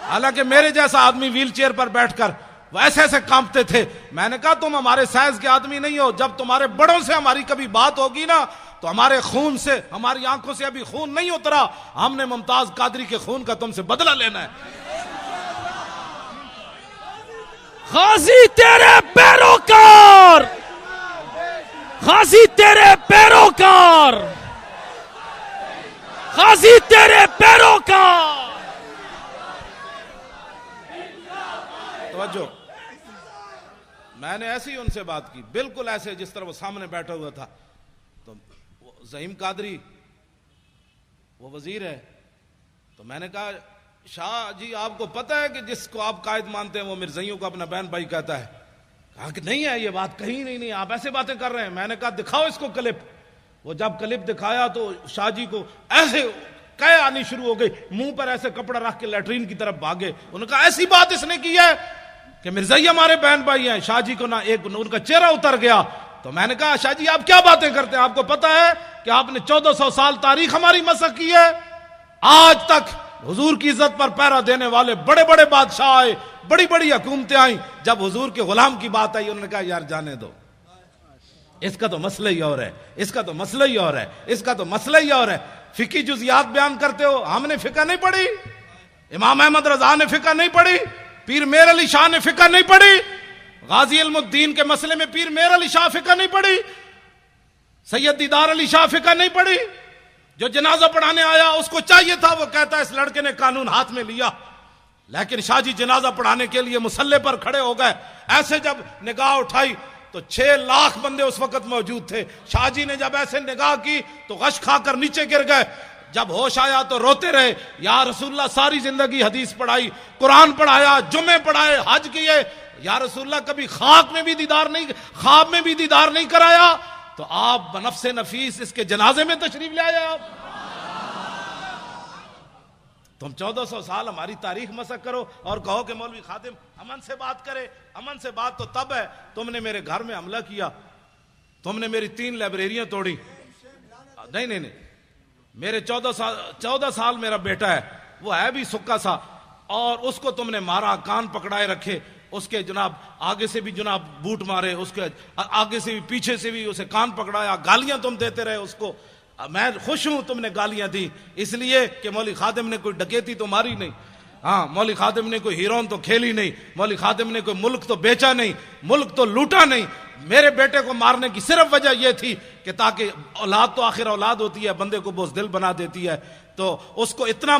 حالانکہ میرے جیسا آدمی ویل چیئر پر بیٹھ کر وہ ایسے ایسے کانپتے تھے. میں نے کہا تم ہمارے سائز کے آدمی نہیں ہو، جب تمہارے بڑوں سے ہماری کبھی بات ہوگی نا تو ہمارے خون سے، ہماری آنکھوں سے ابھی خون نہیں اترا، ہم نے ممتاز قادری کے خون کا تم سے بدلہ لینا ہے. غازی تیرے پیروکار، غازی تیرے پیروکار، غازی تیرے پیروکار. توجہ، میں نے ایسی ان سے بات کی، بالکل ایسے جس طرح وہ سامنے بیٹھا ہوا تھا. تو زعیم قادری وہ وزیر ہے، تو میں نے کہا شاہ جی آپ کو پتہ ہے کہ جس کو آپ قائد مانتے ہیں وہ مرزائیوں کو اپنا بہن بھائی کہتا ہے؟ کہا کہ نہیں ہے، یہ بات کہیں نہیں، آپ ایسے باتیں کر رہے ہیں. میں نے کہا دکھاؤ اس کو کلپ. وہ جب کلپ دکھایا تو شاہ جی کو ایسے کہے آنی شروع ہو گئی، منہ پر ایسے کپڑا رکھ کے لیٹرین کی طرف بھاگے. انہوں نے کہا ایسی بات اس نے کی ہے کہ مرزائی ہمارے بہن بھائی ہیں. شاہ جی کو نہ ایک ان کا چہرہ اتر گیا. تو میں نے کہا شاہ جی آپ کیا باتیں کرتے ہیں؟ آپ کو پتہ ہے کہ آپ نے 1400 سال تاریخ ہماری مسخ کی ہے. آج تک حضور کی عزت پر پہرا دینے والے بڑے بڑے بادشاہ آئے، بڑی بڑی حکومتیں آئیں، جب حضور کے غلام کی بات آئی انہوں نے کہا یار جانے دو، اس کا تو مسئلہ ہی اور ہے، اس کا تو مسئلہ ہی اور ہے، اس کا تو مسئلہ ہی اور ہے. فقہی جزیات بیان کرتے ہو، ہم نے فقہ نہیں پڑھی، امام احمد رضا نے فقہ نہیں پڑھی، پیر میر علی شاہ نے فقہ نہیں پڑھی، غازی علم الدین کے مسئلے میں پیر میر علی شاہ فقہ نہیں پڑھی، سید دیدار علی شاہ فقہ نہیں پڑھی. جو جنازہ پڑھانے آیا اس کو چاہیے تھا، وہ کہتا ہے اس لڑکے نے قانون ہاتھ میں لیا، لیکن شاہ جی جنازہ پڑھانے کے لیے مصلی پر کھڑے ہو گئے. ایسے جب نگاہ اٹھائی تو 6 لاکھ بندے اس وقت موجود تھے. شاہ جی نے جب ایسے نگاہ کی تو غش کھا کر نیچے گر گئے. جب ہوش آیا تو روتے رہے، یا رسول اللہ ساری زندگی حدیث پڑھائی، قرآن پڑھایا، جمعے پڑھائے، حج کیے، یا رسول اللہ کبھی خاک میں بھی دیدار نہیں، خواب میں بھی دیدار نہیں کرایا. تو آپ بنفس نفیس اس کے جنازے میں تشریف لے آئے. آپ تم 1400 سال ہماری تاریخ مسخ کرو اور کہو کہ مولوی خادم امن سے بات کرے. امن سے بات تو تب ہے، تم نے میرے گھر میں حملہ کیا، تم نے میری 3 لائبریریاں توڑی. نہیں، میرے 14 سال میرا بیٹا ہے، وہ ہے بھی سکا سا، اور اس کو تم نے مارا، کان پکڑائے رکھے، اس کے جناب آگے سے بھی جناب بوٹ مارے، اس کے آگے سے بھی پیچھے سے بھی اسے کان پکڑایا، گالیاں تم دیتے رہے اس کو. میں خوش ہوں تم نے گالیاں دی، اس لیے کہ مولوی خادم نے کوئی ڈکیتی تو ماری نہیں، ہاں مولوی خادم نے کوئی ہیرون تو کھیلی نہیں، مولوی خادم نے کوئی ملک تو بیچا نہیں، ملک تو لوٹا نہیں. میرے بیٹے کو مارنے کی صرف وجہ یہ تھی کہ تاکہ اولاد تو آخر اولاد ہوتی ہے، بندے کو بزدل بنا دیتی ہے. تو اس کو اتنا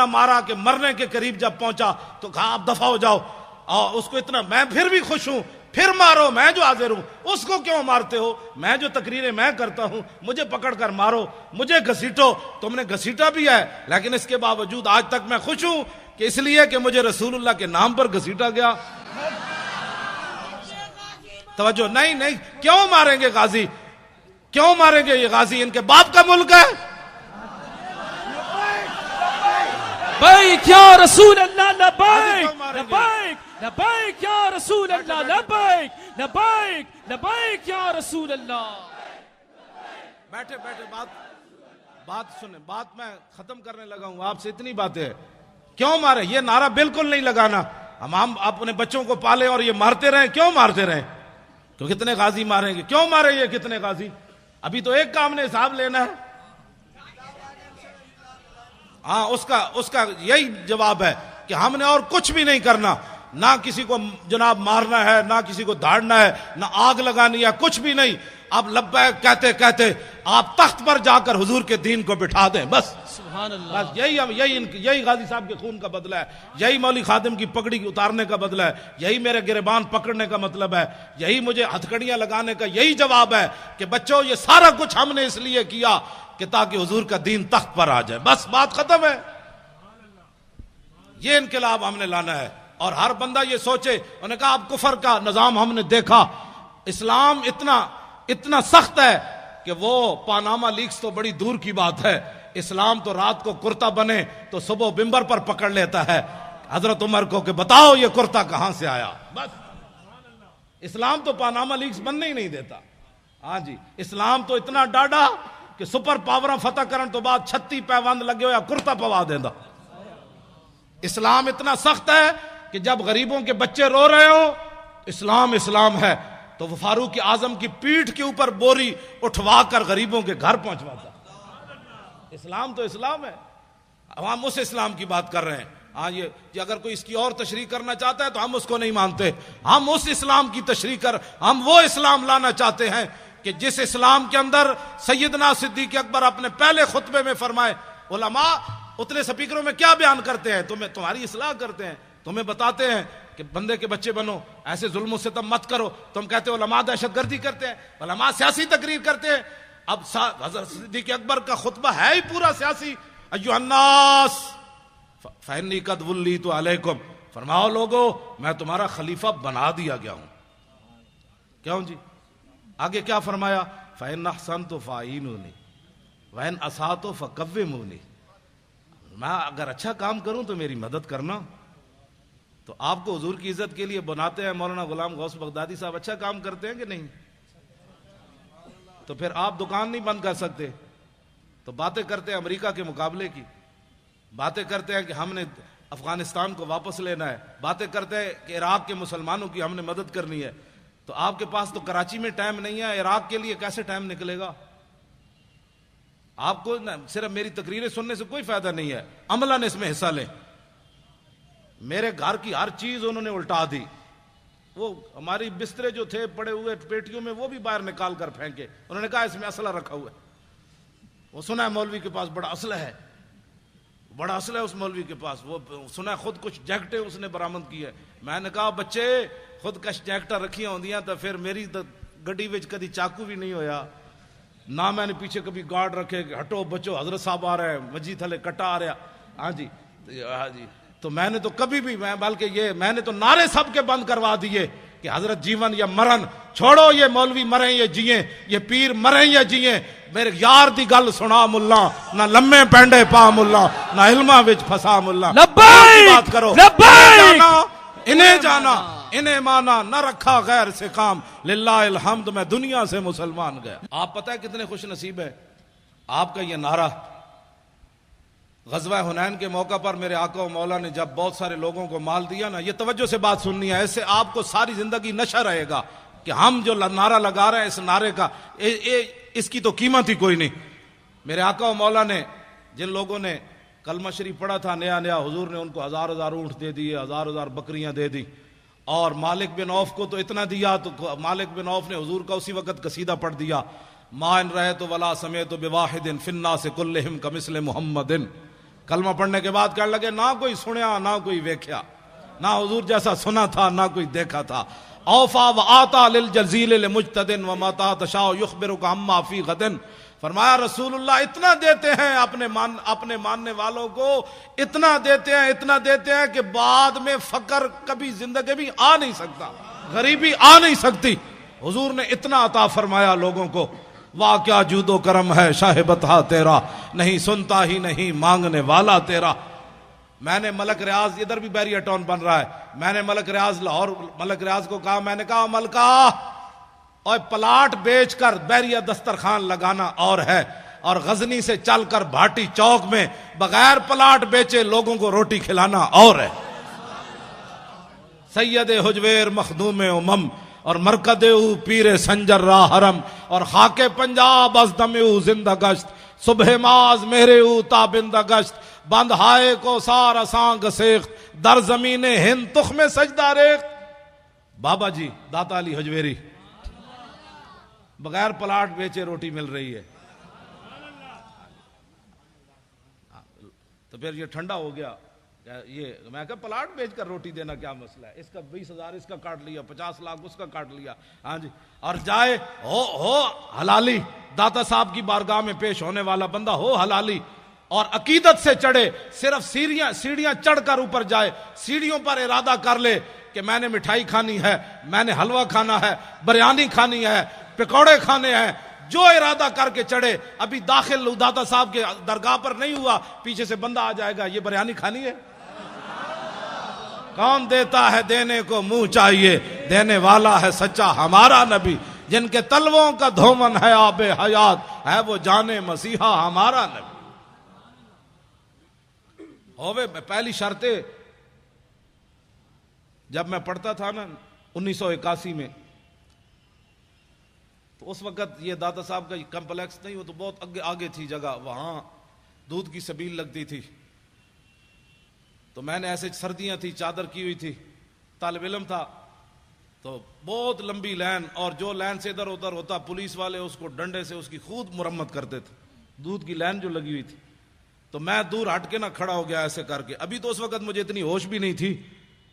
مارا کہ مرنے کے قریب جب پہنچا تو کہا آپ دفع ہو جاؤ. اور اس کو اتنا، میں پھر بھی خوش ہوں، پھر مارو، میں جو حاضر ہوں. اس کو کیوں مارتے ہو؟ میں جو تقریریں میں کرتا ہوں، مجھے پکڑ کر مارو، مجھے گھسیٹو. تم نے گھسیٹا بھی ہے، لیکن اس کے باوجود آج تک میں خوش ہوں کہ اس لیے کہ مجھے رسول اللہ کے نام پر گھسیٹا گیا. توجہ، نہیں، کیوں ماریں گے غازی؟ کیوں ماریں گے یہ غازی؟ ان کے باپ کا ملک ہے. لبیک یا رسول اللہ، لبیک لبیک لبیک یا رسول اللہ، لبیک لبیک لبیک یا رسول اللہ. بیٹھے بات سنیں، بات میں ختم کرنے لگا ہوں. آپ سے اتنی باتیں ہیں. کیوں مارے؟ یہ نعرہ بالکل نہیں لگانا. ہم اپنے بچوں کو پالے اور یہ مارتے رہیں. کیوں مارتے رہیں؟ تو کتنے غازی ماریں گے؟ کیوں مارے یہ کتنے غازی؟ ابھی تو ایک کام نے حساب لینا ہے. ہاں، اس کا یہی جواب ہے کہ ہم نے اور کچھ بھی نہیں کرنا، نہ کسی کو جناب مارنا ہے، نہ کسی کو دھاڑنا ہے، نہ آگ لگانی ہے، کچھ بھی نہیں. اب لبیک کہتے کہتے آپ تخت پر جا کر حضور کے دین کو بٹھا دیں، بس. سبحان اللہ. بس یہی غازی صاحب کے خون کا بدلہ ہے، یہی مولوی خادم کی پگڑی اتارنے کا بدلہ ہے، یہی میرے گریبان پکڑنے کا مطلب ہے، یہی مجھے ہتھکڑیاں لگانے کا یہی جواب ہے کہ بچوں یہ سارا کچھ ہم نے اس لیے کیا کہ تاکہ حضور کا دین تخت پر آ جائے. بس بات ختم ہے. یہ انقلاب ہم نے لانا ہے. اور ہر بندہ یہ سوچے. انہوں نے کہا اب کفر کا نظام ہم نے دیکھا، اسلام اتنا سخت ہے کہ وہ پاناما لیکس تو بڑی دور کی بات ہے. اسلام تو رات کو کرتا بنے تو صبح ممبر پر پکڑ لیتا ہے. حضرت عمر کو کہ بتاؤ یہ کرتا کہاں سے آیا. بس اسلام تو پاناما لیکس بننے ہی نہیں دیتا. ہاں جی اسلام تو اتنا ڈاڈا کہ سپر پاور فتح کرن تو بعد 36 پیوند لگے ہویا کرتا پوا دیندا. اسلام اتنا سخت ہے کہ جب غریبوں کے بچے رو رہے ہو اسلام اسلام ہے تو وہ فاروق اعظم کی پیٹھ کے اوپر بوری اٹھوا کر غریبوں کے گھر پہنچواتا. اسلام تو اسلام ہے. ہم اس اسلام کی بات کر رہے ہیں. ہاں یہ اگر کوئی اس کی اور تشریح کرنا چاہتا ہے تو ہم اس کو نہیں مانتے. ہم اس اسلام کی تشریح ہم وہ اسلام لانا چاہتے ہیں کہ جس اسلام کے اندر سیدنا صدیق اکبر اپنے پہلے خطبے میں فرمائے علماء اتنے سپیکروں میں کیا بیان کرتے ہیں, تمہاری اصلاح کرتے ہیں, تمہیں بتاتے ہیں کہ بندے کے بچے بنو, ایسے ظلم و ستم مت کرو. تم کہتے ہو علماء دہشت گردی کرتے ہیں, علماء سیاسی تقریر کرتے ہیں. اب حضرت صدیق اکبر کا خطبہ ہے ہی پورا سیاسی. ایھا الناس فإنی قد ولیت علیکم, فرماؤ لوگو میں تمہارا خلیفہ بنا دیا گیا ہوں. کیوں جی؟ آگے کیا فرمایا؟ فإن أحسنت فأعینونی وإن أسأت فقومونی. میں اگر اچھا کام کروں تو میری مدد کرنا. تو آپ کو حضور کی عزت کے لیے بناتے ہیں. مولانا غلام غوث بغدادی صاحب اچھا کام کرتے ہیں کہ نہیں؟ تو پھر آپ دکان نہیں بند کر سکتے. تو باتیں کرتے ہیں امریکہ کے مقابلے کی, باتیں کرتے ہیں کہ ہم نے افغانستان کو واپس لینا ہے, باتیں کرتے ہیں کہ عراق کے مسلمانوں کی ہم نے مدد کرنی ہے. تو آپ کے پاس تو کراچی میں ٹائم نہیں ہے, عراق کے لیے کیسے ٹائم نکلے گا؟ آپ کو صرف میری تقریریں سننے سے کوئی فائدہ نہیں ہے, عملاً اس میں حصہ لیں. میرے گھر کی ہر چیز انہوں نے الٹا دی. وہ ہماری بسترے جو تھے پڑے ہوئے پیٹیوں میں وہ بھی باہر نکال کر پھینکے. انہوں نے کہا اس میں اسلحہ رکھا ہوا ہے. وہ سنا ہے مولوی کے پاس بڑا اسلحہ ہے, بڑا اسلحہ ہے اس مولوی کے پاس. وہ سنا ہے خود کچھ جیکٹیں اس نے برآمد کی ہے. میں نے کہا بچے خود کش جیکٹاں رکھیاں ہوندیاں تو پھر میری گڈی وچ کدی چاقو بھی نہیں ہویا, نہ میں نے پیچھے کبھی گارڈ رکھے کہ ہٹو بچو حضرت صاحب آ رہے ہیں, مجھے تھلے کٹا آ رہا. ہاں جی ہاں جی. تو میں نے تو کبھی بھی بلکہ یہ میں نے تو نعرے سب کے بند کروا دیے کہ حضرت جیون یا مرن, چھوڑو یہ مولوی مریں یا جیئیں, یہ پیر مریں یا جیئیں, میرے یار دی گل سنا ملا, نہ لمے پینڈے پا ملا, نہ علماں وچ پھسا ملا. لبیک بات کرو, لبیک انہیں جانا انہیں مانا, نہ رکھا غیر سے کام, للہ الحمد میں دنیا سے مسلمان گیا. آپ پتہ ہے کتنے خوش نصیب ہے آپ کا یہ نعرہ. غزوہ حنین کے موقع پر میرے آقا و مولا نے جب بہت سارے لوگوں کو مال دیا نا, یہ توجہ سے بات سننی ہے, ایسے آپ کو ساری زندگی نشہ رہے گا کہ ہم جو نعرہ لگا رہے ہیں اس نعرے کا اس کی تو قیمت ہی کوئی نہیں. میرے آقا و مولا نے جن لوگوں نے کلمہ شریف پڑھا تھا نیا حضور نے ان کو 1000 اونٹ دے دیے, 1000 بکریاں دے دی. اور مالک بن عوف کو تو اتنا دیا, تو مالک بن عوف نے حضور کا اسی وقت قصیدہ پڑھ دیا, ما ان رأیت ولا سمعت بواحد فی الناس کلہم کمثل محمد. کلمہ پڑھنے کے بعد کہنے لگے نہ کوئی سنیا نہ کوئی ویکھیا, نہ حضور جیسا سنا تھا نہ کوئی دیکھا تھا. اوفا و آتا للجزیل لمجتدن وما تشاء یخبرک عما فی غد. فرمایا رسول اللہ اتنا دیتے ہیں اپنے ماننے والوں کو, اتنا دیتے ہیں کہ بعد میں فقر کبھی زندگی بھی آ نہیں سکتا, غریبی آ نہیں سکتی. حضور نے اتنا عطا فرمایا لوگوں کو. واہ کیا جود و کرم ہے شاہ بطحہ تیرا, نہیں سنتا ہی نہیں مانگنے والا تیرا. میں نے ملک ریاض, ادھر بھی بیریا ٹاؤن بن رہا ہے, میں نے ملک ریاض لاہور ملک ریاض کو کہا, میں نے کہا ملکہ اور پلاٹ بیچ کر بیریا دسترخوان لگانا اور ہے, اور غزنی سے چل کر بھاٹی چوک میں بغیر پلاٹ بیچے لوگوں کو روٹی کھلانا اور ہے. سید حجویر مخدوم امم اور مرکد او پیر سنجر راہ حرم اور خاک پنجاب از دم او زندہ گشت, صبح ماز میرے او تابندہ گشت, بند ہائے کو سار اساں گسیخت, در زمین ہند تخم سجدہ ریخت. بابا جی داتا علی حجویری بغیر پلاٹ بیچے روٹی مل رہی ہے. تو پھر یہ ٹھنڈا ہو گیا, یہ میں کہا پلاٹ بیچ کر روٹی دینا کیا مسئلہ ہے, اس کا 20,000 اس کا کاٹ لیا, 50 لاکھ اس کا کاٹ لیا. ہاں جی, اور جائے ہو حلالی, داتا صاحب کی بارگاہ میں پیش ہونے والا بندہ ہو حلالی, اور عقیدت سے چڑھے, صرف سیڑھیاں چڑھ کر اوپر جائے, سیڑھیوں پر ارادہ کر لے کہ میں نے مٹھائی کھانی ہے, میں نے حلوہ کھانا ہے, بریانی کھانی ہے, پکوڑے کھانے ہیں, جو ارادہ کر کے چڑھے. ابھی داخل داتا صاحب کے درگاہ پر نہیں ہوا, پیچھے سے بندہ آ جائے گا, یہ بریانی کھانی ہے, کون دیتا ہے دینے کو منہ چاہیے، دینے والا ہے سچا ہمارا نبی، جن کے تلووں کا دھومن ہے آب حیات، ہے وہ جان مسیحا ہمارا نبی۔ ہوئے پہلی شرط جب میں پڑھتا تھا نا 1981 میں، تو اس وقت یہ داتا صاحب کا کمپلیکس نہیں، وہ تو بہت آگے تھی جگہ، وہاں دودھ کی سبیل لگتی تھی، تو میں نے ایسے سردیاں تھی، چادر کی ہوئی تھی، طالب علم تھا، تو بہت لمبی لائن، اور جو لائن سے ادھر ادھر ہوتا پولیس والے اس کو ڈنڈے سے اس کی خود مرمت کرتے تھے، دودھ کی لائن جو لگی ہوئی تھی، تو میں دور ہٹ کے نہ کھڑا ہو گیا ایسے کر کے، ابھی تو اس وقت مجھے اتنی ہوش بھی نہیں تھی،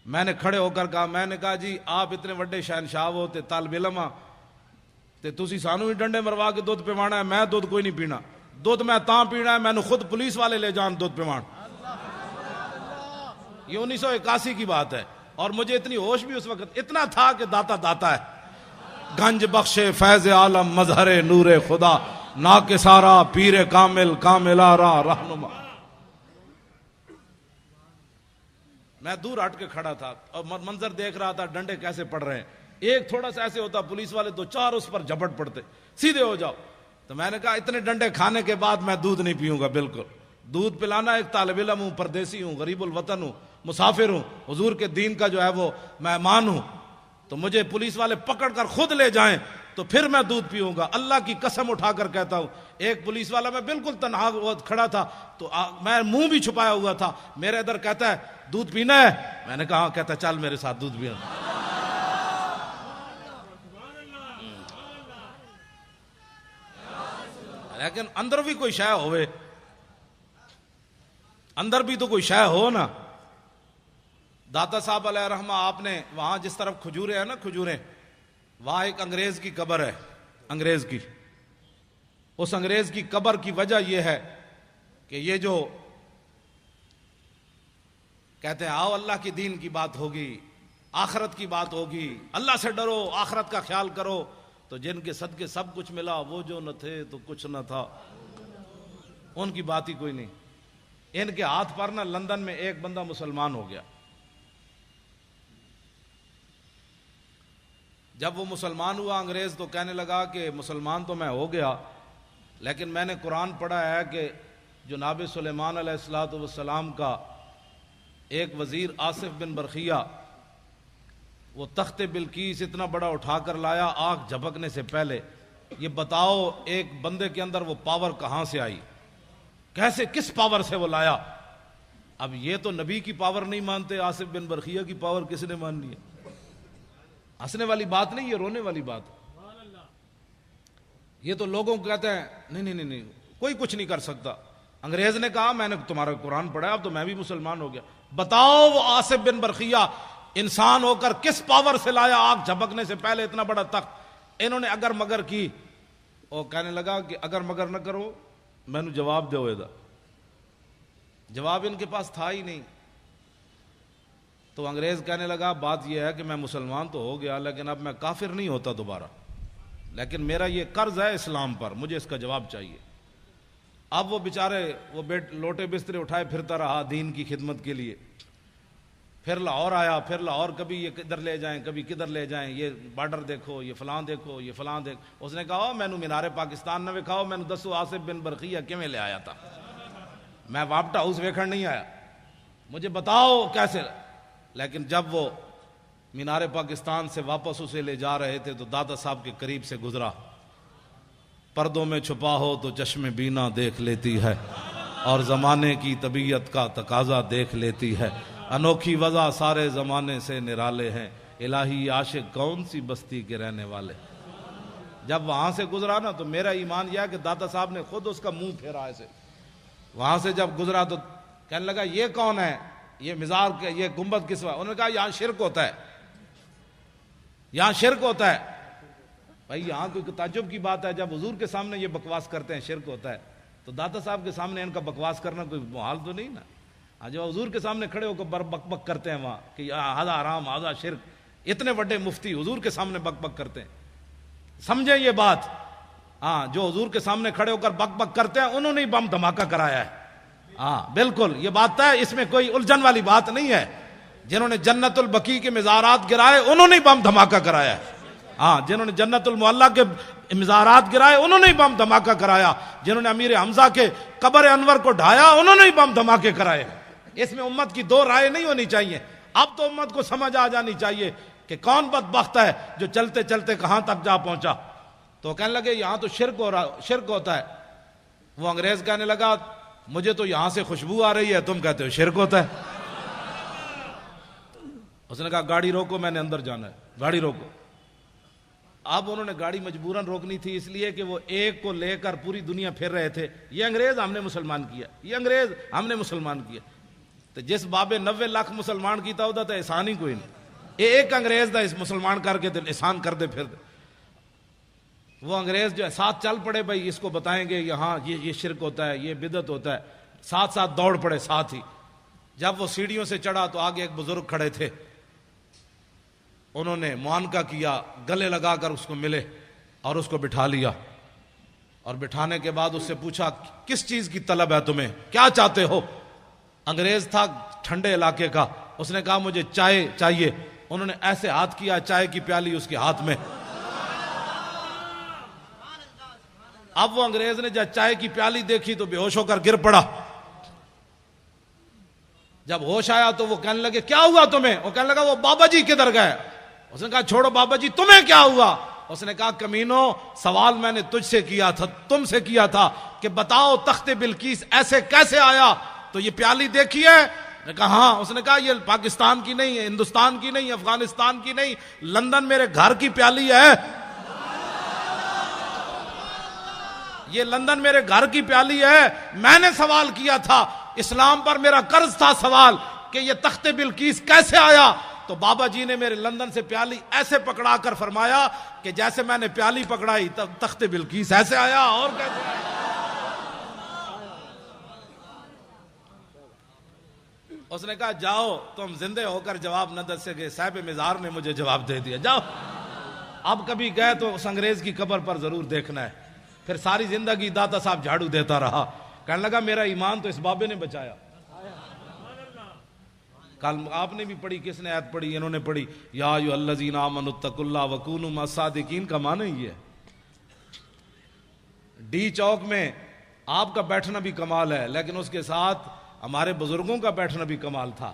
میں نے کھڑے ہو کر کہا، میں نے کہا جی آپ اتنے بڑے شہنشاہ ہوتے طالب علم تے تسی سانو ہی ڈنڈے مروا کے دودھ پیوانا ہے، میں دودھ کوئی نہیں پینا، دودھ میں تاں پینا ہے، میں نے خود پولیس والے لے جان دودھ پیوان۔ یہ 1981 کی بات ہے، اور مجھے اتنی ہوش بھی اس وقت اتنا تھا کہ داتا داتا ہے، گنج بخشے فیض عالم مظہر نور خدا، نا کے سارا پیر کامل کامل آرا رہنما۔ میں دور ہٹ کے کھڑا تھا اور منظر دیکھ رہا تھا ڈنڈے کیسے پڑ رہے ہیں، ایک تھوڑا سا ایسے ہوتا پولیس والے دو چار اس پر جھپٹ پڑتے، سیدھے ہو جاؤ، تو میں نے کہا اتنے ڈنڈے کھانے کے بعد میں دودھ نہیں پیوں گا، بالکل دودھ پلانا، ایک طالب علم ہوں، پردیسی ہوں، غریب الوطن ہوں، مسافر ہوں، حضور کے دین کا جو ہے وہ مہمان ہوں، تو مجھے پولیس والے پکڑ کر خود لے جائیں تو پھر میں دودھ پیوں گا، اللہ کی قسم اٹھا کر کہتا ہوں۔ ایک پولیس والا، میں بالکل تنہا کھڑا تھا، تو میں منہ بھی چھپایا ہوا تھا، میرے ادھر کہتا ہے دودھ پینا ہے، میں نے کہا کہتا ہے چل میرے ساتھ دودھ پینا۔ لیکن اندر بھی کوئی شے ہوئے، اندر بھی تو کوئی شے ہو نا۔ داتا صاحب علیہ رحمہ، آپ نے وہاں جس طرف کھجورے ہیں نا، کھجورے، وہاں ایک انگریز کی قبر ہے، انگریز کی، اس انگریز کی قبر کی وجہ یہ ہے کہ یہ جو کہتے ہیں آؤ اللہ کی دین کی بات ہوگی، آخرت کی بات ہوگی، اللہ سے ڈرو، آخرت کا خیال کرو، تو جن کے صدقے سب کچھ ملا، وہ جو نہ تھے تو کچھ نہ تھا، ان کی بات ہی کوئی نہیں۔ ان کے ہاتھ پر نہ لندن میں ایک بندہ مسلمان ہو گیا، جب وہ مسلمان ہوا انگریز تو کہنے لگا کہ مسلمان تو میں ہو گیا، لیکن میں نے قرآن پڑھا ہے کہ جناب سلیمان علیہ السلام کا ایک وزیر آصف بن برخیہ، وہ تخت بلقیس اتنا بڑا اٹھا کر لایا آنکھ جھپکنے سے پہلے، یہ بتاؤ ایک بندے کے اندر وہ پاور کہاں سے آئی، کیسے، کس پاور سے وہ لایا؟ اب یہ تو نبی کی پاور نہیں مانتے، آصف بن برخیہ کی پاور کس نے ماننی ہے؟ ہنسنے والی بات نہیں، یہ رونے والی بات۔ یہ تو لوگوں کو کہتے ہیں نہیں کوئی کچھ نہیں کر سکتا۔ انگریز نے کہا میں نے تمہارا قرآن پڑھا، اب تو میں بھی مسلمان ہو گیا، بتاؤ وہ آصف بن برخیہ انسان ہو کر کس پاور سے لایا آنکھ جھپکنے سے پہلے اتنا بڑا تخت؟ انہوں نے اگر مگر کی، اور کہنے لگا کہ اگر مگر نہ کرو میں نے جواب دے دا، جواب ان کے پاس تھا ہی نہیں۔ تو انگریز کہنے لگا بات یہ ہے کہ میں مسلمان تو ہو گیا، لیکن اب میں کافر نہیں ہوتا دوبارہ، لیکن میرا یہ قرض ہے اسلام پر، مجھے اس کا جواب چاہیے۔ اب وہ بیچارے وہ لوٹے بسترے اٹھائے پھرتا رہا دین کی خدمت کے لیے، پھر لاہور آیا، پھر لاہور کبھی یہ کدھر لے جائیں کبھی کدھر لے جائیں، یہ بارڈر دیکھو، یہ فلاں دیکھو، یہ فلاں دیکھو۔ اس نے کہا میں مینار پاکستان نہ وکھاؤ، میں دسو آصف بن برخیہ کیویں لے آیا تھا، میں واپٹ ہاؤس ویکھن نہیں آیا، مجھے بتاؤ کیسے۔ لیکن جب وہ مینار پاکستان سے واپس اسے لے جا رہے تھے تو دادا صاحب کے قریب سے گزرا، پردوں میں چھپا ہو تو چشم بینا دیکھ لیتی ہے، اور زمانے کی طبیعت کا تقاضا دیکھ لیتی ہے، انوکھی وضع سارے زمانے سے نرالے ہیں، الہی عاشق کون سی بستی کے رہنے والے۔ جب وہاں سے گزرا نا تو میرا ایمان یہ ہے کہ دادا صاحب نے خود اس کا منہ پھیرا ایسے، وہاں سے جب گزرا تو کہنے لگا یہ کون ہے، یہ مزار کے یہ گنبد کس وقت؟ انہوں نے کہا یہاں شرک ہوتا ہے، یہاں شرک ہوتا ہے۔ بھائی یہاں کوئی تعجب کی بات ہے، جب حضور کے سامنے یہ بکواس کرتے ہیں شرک ہوتا ہے، تو داتا صاحب کے سامنے ان کا بکواس کرنا کوئی محال تو نہیں نا۔ جو حضور کے سامنے کھڑے ہو کر بک بک کرتے ہیں وہاں کہ آدھا حرام آدھا شرک، اتنے بڑے مفتی حضور کے سامنے بک بک کرتے ہیں، سمجھیں یہ بات۔ ہاں جو حضور کے سامنے کھڑے ہو کر بک بک کرتے ہیں انہوں نے بم دھماکہ کرایا ہے، ہاں بالکل یہ بات ہے، اس میں کوئی الجھن والی بات نہیں ہے۔ جنہوں نے جنت البقیع کے مزارات گرائے انہوں نے بم دھماکہ کرایا ہے. ہاں، جنہوں نے جنت المعلیٰ کے مزارات گرائے انہوں نے بم دھماکہ کرایا. جنہوں نے امیر حمزہ کے قبر انور کو ڈھایا انہوں نے بم دھماکے کرائے. اس میں امت کی دو رائے نہیں ہونی چاہیے. اب تو امت کو سمجھ آ جانی چاہیے کہ کون بدبخت ہے جو چلتے چلتے کہاں تک جا پہنچا. تو کہنے لگے یہاں تو شرک ہوتا ہے. وہ انگریز کہنے لگا مجھے تو یہاں سے خوشبو آ رہی ہے، تم کہتے ہو شرک ہوتا ہے. اس نے کہا گاڑی روکو، میں نے اندر جانا ہے، گاڑی روکو. اب انہوں نے گاڑی مجبوراً روکنی تھی اس لیے کہ وہ ایک کو لے کر پوری دنیا پھر رہے تھے. یہ انگریز ہم نے مسلمان کیا، یہ انگریز ہم نے مسلمان کیا. تو جس بابے 90 لاکھ مسلمان کیتا ہوتا تو احسان ہی کوئی نہیں. ایک انگریز دا اس مسلمان کر کے احسان کر دے پھر دے. وہ انگریز جو ہے ساتھ چل پڑے، بھائی اس کو بتائیں گے یہاں یہ شرک ہوتا ہے، یہ بدعت ہوتا ہے. ساتھ ساتھ دوڑ پڑے ساتھ ہی. جب وہ سیڑھیوں سے چڑھا تو آگے ایک بزرگ کھڑے تھے. انہوں نے معانقہ کیا، گلے لگا کر اس کو ملے اور اس کو بٹھا لیا. اور بٹھانے کے بعد اس سے پوچھا کس چیز کی طلب ہے تمہیں، کیا چاہتے ہو؟ انگریز تھا ٹھنڈے علاقے کا. اس نے کہا مجھے چائے چاہیے. انہوں نے ایسے ہاتھ کیا، چائے کی پیالی اس کے ہاتھ میں. اب وہ انگریز نے جب چائے کی پیالی دیکھی تو بے ہوش ہو کر گر پڑا. جب ہوش آیا تو وہ کہنے لگے کیا ہوا تمہیں؟ وہ کہنے لگا وہ بابا جی کدھر گئے؟ اس نے کہا چھوڑو بابا جی، تمہیں کیا ہوا؟ اس نے کہا کمینو، سوال میں نے تجھ سے کیا تھا، تم سے کیا تھا کہ بتاؤ تخت بلقیس ایسے کیسے آیا؟ تو یہ پیالی دیکھی ہے؟ نے کہا ہاں. اس نے کہا یہ پاکستان کی نہیں ہے، ہندوستان کی نہیں، افغانستان کی نہیں، لندن میرے گھر کی پیالی ہے. یہ لندن میرے گھر کی پیالی ہے. میں نے سوال کیا تھا، اسلام پر میرا قرض تھا سوال کہ یہ تخت بلقیس کیسے آیا؟ تو بابا جی نے میرے لندن سے پیالی ایسے پکڑا کر فرمایا کہ جیسے میں نے پیالی پکڑائی تخت بلقیس ایسے آیا. اور کیسے آیا؟ اس نے کہا جاؤ تم زندے ہو کر جواب نہ دے سکے، صاحب مزار نے مجھے جواب دے دیا، جاؤ. اب کبھی گئے تو اس انگریز کی قبر پر ضرور دیکھنا ہے. پھر ساری زندگی داتا صاحب جھاڑو دیتا رہا. کہنے لگا میرا ایمان تو اس بابے نے بچایا. کل آپ نے بھی پڑھی، کس نے آیت پڑھی؟ انہوں نے پڑھی یا ایھا الذین آمنوا اتقوا اللہ وکونوا مع الصادقین. کا معنی یہ ہے ڈی چوک میں آپ کا بیٹھنا بھی کمال ہے، لیکن اس کے ساتھ ہمارے بزرگوں کا بیٹھنا بھی کمال تھا.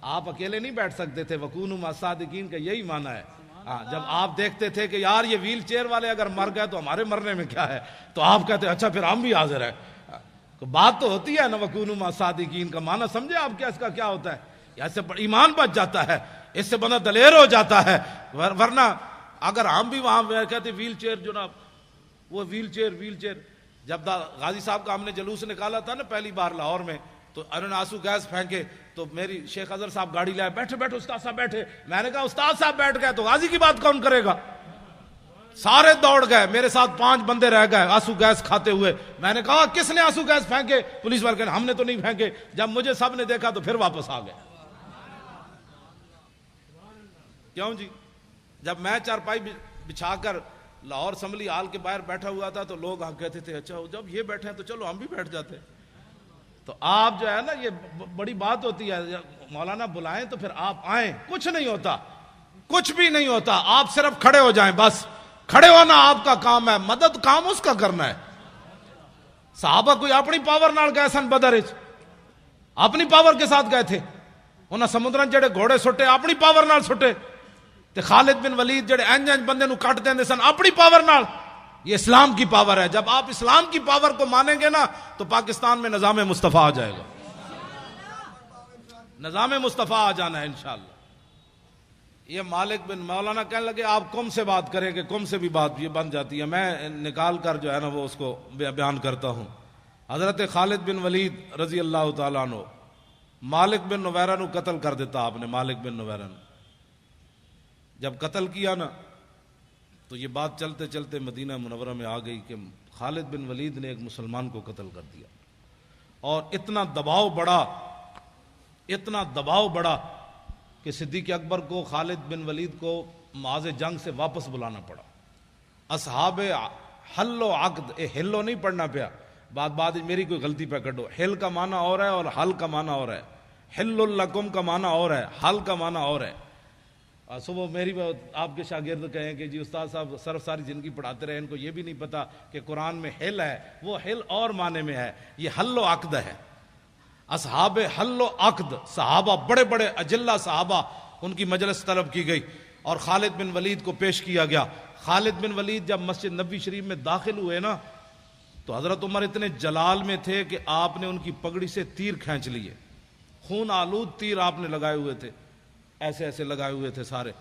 آپ اکیلے نہیں بیٹھ سکتے تھے. وکونوا مع الصادقین کا یہی معنی ہے. جب آپ دیکھتے تھے کہ یار یہ ویل چیئر والے اگر مر گئے تو ہمارے مرنے میں کیا ہے، تو آپ کہتے اچھا پھر ہم بھی حاضر ہیں. بات تو ہوتی ہے نا وکونوا مع الصادقین کا معنی سمجھے آپ کیا اس کا کیا ہوتا ہے؟ اس سے ایمان بچ جاتا ہے، اس سے بندہ دلیر ہو جاتا ہے. ورنہ اگر ہم بھی وہاں کہتے ویل چیئر جناب، وہ ویل چیئر جب غازی صاحب کا ہم نے جلوس نکالا تھا نا پہلی بار لاہور میں، تو انہوں نے آنسو گیس پھینکے تو میری شیخ اظہر صاحب گاڑی لائے، بیٹھے بیٹھے استاد صاحب بیٹھے. میں نے کہا استاد صاحب بیٹھ گئے تو غازی کی بات کون کرے گا؟ سارے دوڑ گئے، میرے ساتھ 5 بندے رہ گئے آنسو گیس کھاتے ہوئے. میں نے کہا کس نے آنسو گیس پھینکے؟ پولیس والے کہنے ہم نے تو نہیں پھینکے. جب مجھے سب نے دیکھا تو پھر واپس آ گئے. کیوں جی؟ جب میں چارپائی بچھا کر لاہور اسمبلی ہال کے باہر بیٹھا ہوا تھا تو لوگ کہتے تھے اچھا جب یہ بیٹھے ہیں تو چلو ہم بھی بیٹھ جاتے. تو آپ جو ہے نا یہ بڑی بات ہوتی ہے، مولانا بلائیں تو پھر آپ آئیں. کچھ نہیں ہوتا، کچھ بھی نہیں ہوتا. آپ صرف کھڑے ہو جائیں، بس کھڑے ہونا آپ کا کام ہے، مدد کام اس کا کرنا ہے. صحابہ کوئی اپنی پاور نال گئے سن بدر وچ، اپنی پاور کے ساتھ گئے تھے. انہاں سمندرن جڑے گھوڑے سٹے اپنی پاور نال سٹے. تے خالد بن ولید جڑے انج بندے نو کٹ دیندے سن اپنی پاور نال. یہ اسلام کی پاور ہے. جب آپ اسلام کی پاور کو مانیں گے نا تو پاکستان میں نظام مصطفیٰ آ جائے گا. نظام مصطفیٰ آ جانا ہے انشاءاللہ. یہ مالک بن مولانا کہنے لگے آپ کم سے بات کریں کہ کم سے بھی بات یہ بن جاتی ہے. میں نکال کر جو ہے نا وہ اس کو بیان کرتا ہوں. حضرت خالد بن ولید رضی اللہ تعالیٰ عنہ مالک بن نویرہ نو قتل کر دیتا. آپ نے مالک بن نویرہ نو جب قتل کیا نا تو یہ بات چلتے چلتے مدینہ منورہ میں آ گئی کہ خالد بن ولید نے ایک مسلمان کو قتل کر دیا. اور اتنا دباؤ بڑا کہ صدیق اکبر کو خالد بن ولید کو معاذ جنگ سے واپس بلانا پڑا. اصحاب حل و عقد، ہلو نہیں پڑھنا پیا، بات میری کوئی غلطی پہ کڈو. ہل کا معنی اور ہے اور حل کا معنی اور ہے. حل لکم کا معنی اور ہے، حل کا معنی اور ہے. صبح میری آپ کے شاگرد کہیں کہ جی استاد صاحب صرف ساری زندگی پڑھاتے رہے، ان کو یہ بھی نہیں پتا کہ قرآن میں حل ہے. وہ حل اور معنی میں ہے، یہ حل و عقد ہے. اصحاب حل و عقد، صحابہ بڑے بڑے اجلہ صحابہ، ان کی مجلس طلب کی گئی اور خالد بن ولید کو پیش کیا گیا. خالد بن ولید جب مسجد نبوی شریف میں داخل ہوئے نا تو حضرت عمر اتنے جلال میں تھے کہ آپ نے ان کی پگڑی سے تیر کھینچ لیے، خون آلود تیر آپ نے لگائے ہوئے تھے، ایسے ایسے لگائے ہوئے تھے سارے.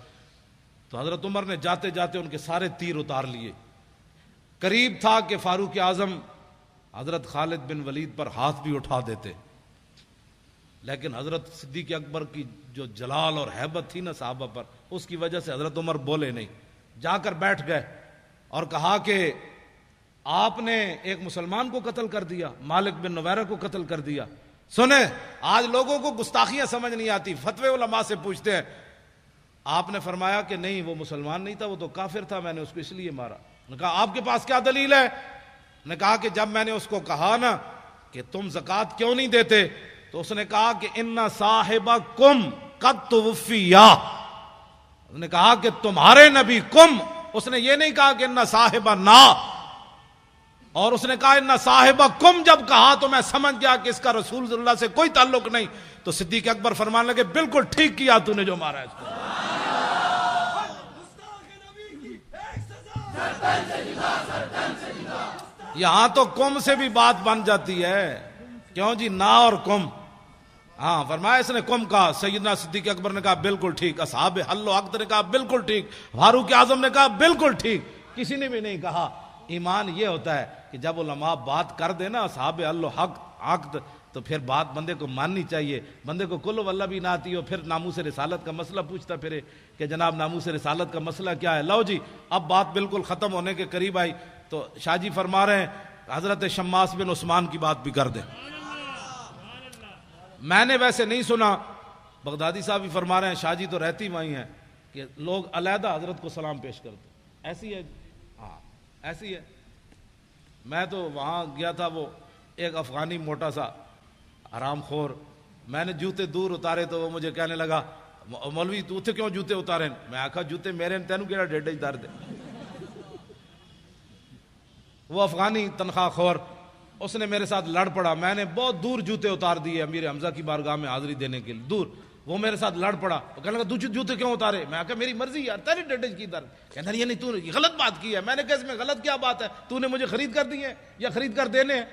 تو حضرت عمر نے جاتے جاتے ان کے سارے تیر اتار لیے. قریب تھا کہ فاروق اعظم حضرت خالد بن ولید پر ہاتھ بھی اٹھا دیتے، لیکن حضرت صدیق اکبر کی جو جلال اور ہیبت تھی نا صحابہ پر، اس کی وجہ سے حضرت عمر بولے نہیں، جا کر بیٹھ گئے اور کہا کہ آپ نے ایک مسلمان کو قتل کر دیا، مالک بن نویرہ کو قتل کر دیا. سنیں، آج لوگوں کو گستاخیاں سمجھ نہیں آتی، فتوے علماء سے پوچھتے ہیں. آپ نے فرمایا کہ نہیں، وہ مسلمان نہیں تھا، وہ تو کافر تھا، میں نے اس کو اس لیے مارا. نے کہا آپ کے پاس کیا دلیل ہے؟ نے کہا کہ جب میں نے اس کو کہا نا کہ تم زکوٰۃ کیوں نہیں دیتے، تو اس نے کہا کہ ان صاحبکم قد توفیا. اس نے کہا کہ تمہارے نبی کم، اس نے یہ نہیں کہا کہ ان صاحبنا، اور اس نے کہا ان صاحبکم. جب کہا تو میں سمجھ گیا کہ اس کا رسول صلی اللہ سے کوئی تعلق نہیں. تو صدیق اکبر فرمانے لگے بالکل ٹھیک کیا تو نے جو مارا ہے اس کو. یہاں تو کم سے بھی بات بن جاتی ہے، کیوں جی نا اور کم. ہاں فرمایا اس نے کم کہا، سیدنا صدیق اکبر نے کہا بالکل ٹھیک، اصحاب حل و عقد نے کہا بالکل ٹھیک، فاروق اعظم نے کہا بالکل ٹھیک، کسی نے بھی نہیں کہا. ایمان یہ ہوتا ہے کہ جب علماء بات کر دے نا اصحاب حل و عقد تو پھر بات بندے کو ماننی چاہیے. بندے کو کل واللہ بھی نہ آتی ہو، پھر ناموس رسالت کا مسئلہ پوچھتا پھرے کہ جناب ناموس رسالت کا مسئلہ کیا ہے. لو جی اب بات بالکل ختم ہونے کے قریب آئی تو شاہ جی فرما رہے ہیں حضرت شماس بن عثمان کی بات بھی کر دیں. میں نے ویسے نہیں سنا، بغدادی صاحب بھی فرما رہے ہیں، شاہ جی تو رہتی وہیں ہیں، کہ لوگ علیحدہ حضرت کو سلام پیش کرتے. ایسی ہے، ہاں ایسی ہے. میں تو وہاں گیا تھا، وہ ایک افغانی موٹا سا حرام خور، میں نے جوتے دور اتارے تو وہ مجھے کہنے لگا مولوی تو اتنے کیوں جوتے اتارے؟ میں آکھا جوتے میرے تینوں کیڑا ڈیڈا ہی اتار دے. وہ افغانی تنخواہ خور، اس نے میرے ساتھ لڑ پڑا. میں نے بہت دور جوتے اتار دیے امیر حمزہ کی بارگاہ میں حاضری دینے کے لیے، دور. وہ میرے ساتھ لڑ پڑا، وہ کہنے لگا جوتے کیوں اتارے؟ میں کہا میری مرضی یار، تیری ڈیڈج کی درد. کہنا یہ نہیں، تو نے غلط بات کی ہے. میں نے کہا اس میں غلط کیا بات ہے؟ تو نے مجھے خرید کر دی ہے یا خرید کر دینے ہیں؟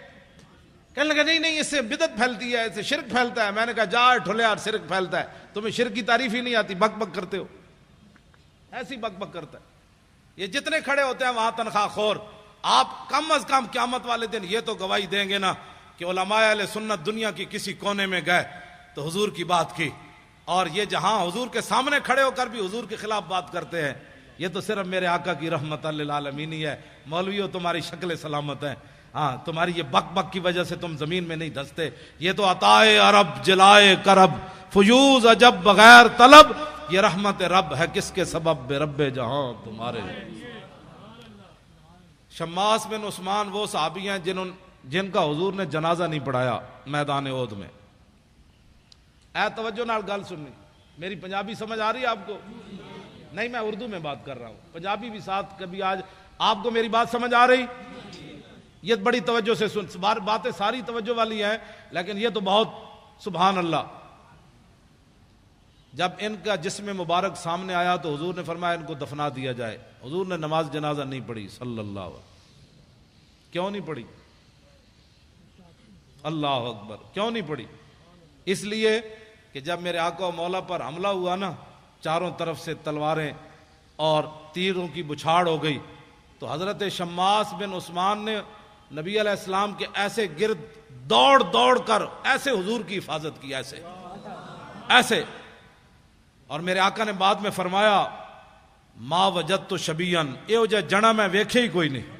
کہنے لگا نہیں اس سے بدعت پھیلتی ہے، اس سے شرک پھیلتا ہے. میں نے کہا جا ٹھولے یار، شرک پھیلتا ہے، تمہیں شرک کی تعریف ہی نہیں آتی، بک بک کرتے ہو. ایسی بک بک کرتا ہے. یہ جتنے کھڑے ہوتے ہیں وہاں تنخواہ خور، آپ کم از کم قیامت والے دن یہ تو گواہی دیں گے نا کہ علماء اہل سنت دنیا کی کسی کونے میں گئے تو حضور کی بات کی، اور یہ جہاں حضور کے سامنے کھڑے ہو کر بھی حضور کے خلاف بات کرتے ہیں. یہ تو صرف میرے آقا کی رحمت للعالمین ہی ہے. مولویوں تمہاری شکل سلامت ہے، ہاں تمہاری یہ بک بک کی وجہ سے تم زمین میں نہیں دھستے. یہ تو عطائے عرب جلائے کرب فیوز عجب بغیر طلب، یہ رحمت رب ہے کس کے سبب بے رب جہاں تمہارے. شماس بن عثمان وہ صحابی ہیں جن کا حضور نے جنازہ نہیں پڑھایا میدان احد میں. اے توجہ نال گل سننی، میری پنجابی سمجھ آ رہی ہے آپ کو؟ نہیں میں اردو میں بات کر رہا ہوں، پنجابی بھی ساتھ. کبھی آج آپ کو میری بات سمجھ آ رہی؟ یہ بڑی توجہ سے سن، باتیں ساری توجہ والی ہیں لیکن یہ تو بہت سبحان اللہ. جب ان کا جسم مبارک سامنے آیا تو حضور نے فرمایا ان کو دفنا دیا جائے. حضور نے نماز جنازہ نہیں پڑھی صلی اللہ علیہ وسلم. کیوں نہیں پڑھی؟ اللہ اکبر. کیوں نہیں پڑھی؟ اس لیے کہ جب میرے آقا و مولا پر حملہ ہوا نا، چاروں طرف سے تلواریں اور تیروں کی بچھاڑ ہو گئی، تو حضرت شماس بن عثمان نے نبی علیہ السلام کے ایسے گرد دوڑ دوڑ کر ایسے حضور کی حفاظت کی، ایسے. اور میرے آقا نے بعد میں فرمایا ما وجدت شبیان، یہ جہ جنا میں ویکھے ہی کوئی نہیں.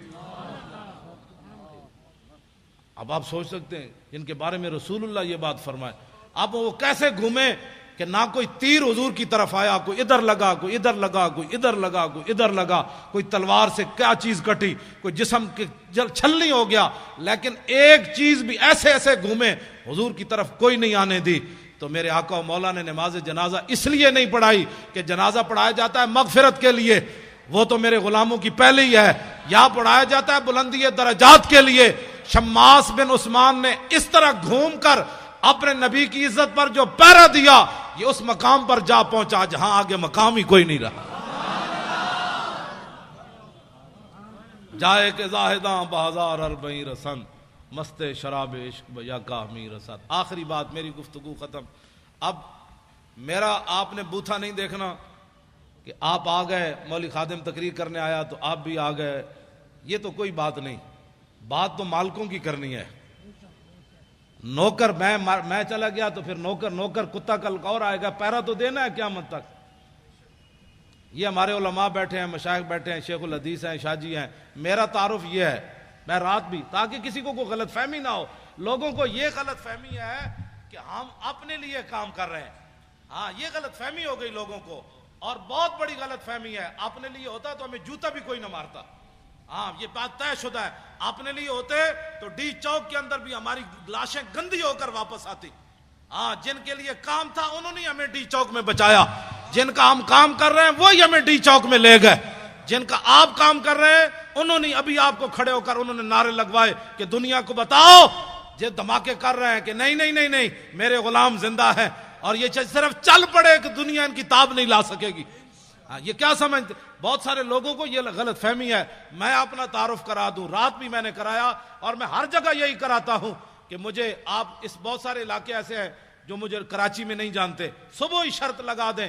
اب آپ سوچ سکتے ہیں جن کے بارے میں رسول اللہ یہ بات فرمائے، اب وہ کیسے گھومے کہ نہ کوئی تیر حضور کی طرف آیا، کوئی ادھر لگا، کوئی ادھر لگا، کوئی ادھر لگا، کوئی ادھر لگا، کوئی تلوار سے کیا چیز کٹی، کوئی جسم کے چھلنی ہو گیا، لیکن ایک چیز بھی ایسے گھومے حضور کی طرف کوئی نہیں آنے دی. تو میرے آقا و مولا نے نماز جنازہ اس لیے نہیں پڑھائی کہ جنازہ پڑھایا جاتا ہے مغفرت کے لیے، وہ تو میرے غلاموں کی پہلے ہی ہے، یا پڑھایا جاتا ہے بلندی درجات کے لیے۔ شماس بن عثمان نے اس طرح گھوم کر اپنے نبی کی عزت پر جو پہرا دیا، یہ اس مقام پر جا پہنچا جہاں آگے مقام ہی کوئی نہیں رہا۔ جائے کہ زاہداں بازار اربعین رسن، مست شراب عشق بیا کامی رسد۔ آخری بات، میری گفتگو ختم۔ اب میرا آپ نے بوتھا نہیں دیکھنا کہ آپ آ گئے، مولوی خادم تقریر کرنے آیا تو آپ بھی آ گئے، یہ تو کوئی بات نہیں، بات تو مالکوں کی کرنی ہے۔ نوکر میں چلا گیا تو پھر نوکر کتا کل اور آئے گا، پیرا تو دینا ہے قیامت تک۔ یہ ہمارے علماء بیٹھے ہیں، مشائخ بیٹھے ہیں، شیخ الحدیث ہیں، شاہ جی ہیں، میرا تعارف یہ ہے، میں رات بھی، تاکہ کسی کو کوئی غلط فہمی نہ ہو۔ لوگوں کو یہ غلط فہمی ہے کہ ہم اپنے لیے کام کر رہے ہیں، ہاں یہ غلط فہمی ہو گئی لوگوں کو، اور بہت بڑی غلط فہمی ہے۔ اپنے لیے ہوتا تو ہمیں جوتا بھی کوئی نہ مارتا، ہاں یہ بات طے شدہ ہے۔ اپنے لیے ہوتے تو ڈی چوک کے اندر بھی ہماری لاشیں گندی ہو کر واپس آتی۔ ہاں جن کے لیے کام تھا انہوں نے ہمیں ڈی چوک میں بچایا، جن کا ہم کام کر رہے ہیں وہی ہمیں ڈی چوک میں لے گئے۔ جن کا آپ کام کر رہے ہیں انہوں نے ابھی آپ کو کھڑے ہو کر انہوں نے نعرے لگوائے کہ دنیا کو بتاؤ، یہ دھماکے کر رہے ہیں کہ نہیں نہیں نہیں نہیں میرے غلام زندہ ہیں، اور یہ صرف چل پڑے کہ دنیا ان کی تاب نہیں لا سکے گی۔ یہ کیا سمجھتے؟ بہت سارے لوگوں کو یہ غلط فہمی ہے۔ میں اپنا تعارف کرا دوں، رات بھی میں نے کرایا اور میں ہر جگہ یہی کراتا ہوں کہ مجھے آپ اس بہت سارے علاقے ایسے ہیں جو مجھے کراچی میں نہیں جانتے، صبح ہی شرط لگا دیں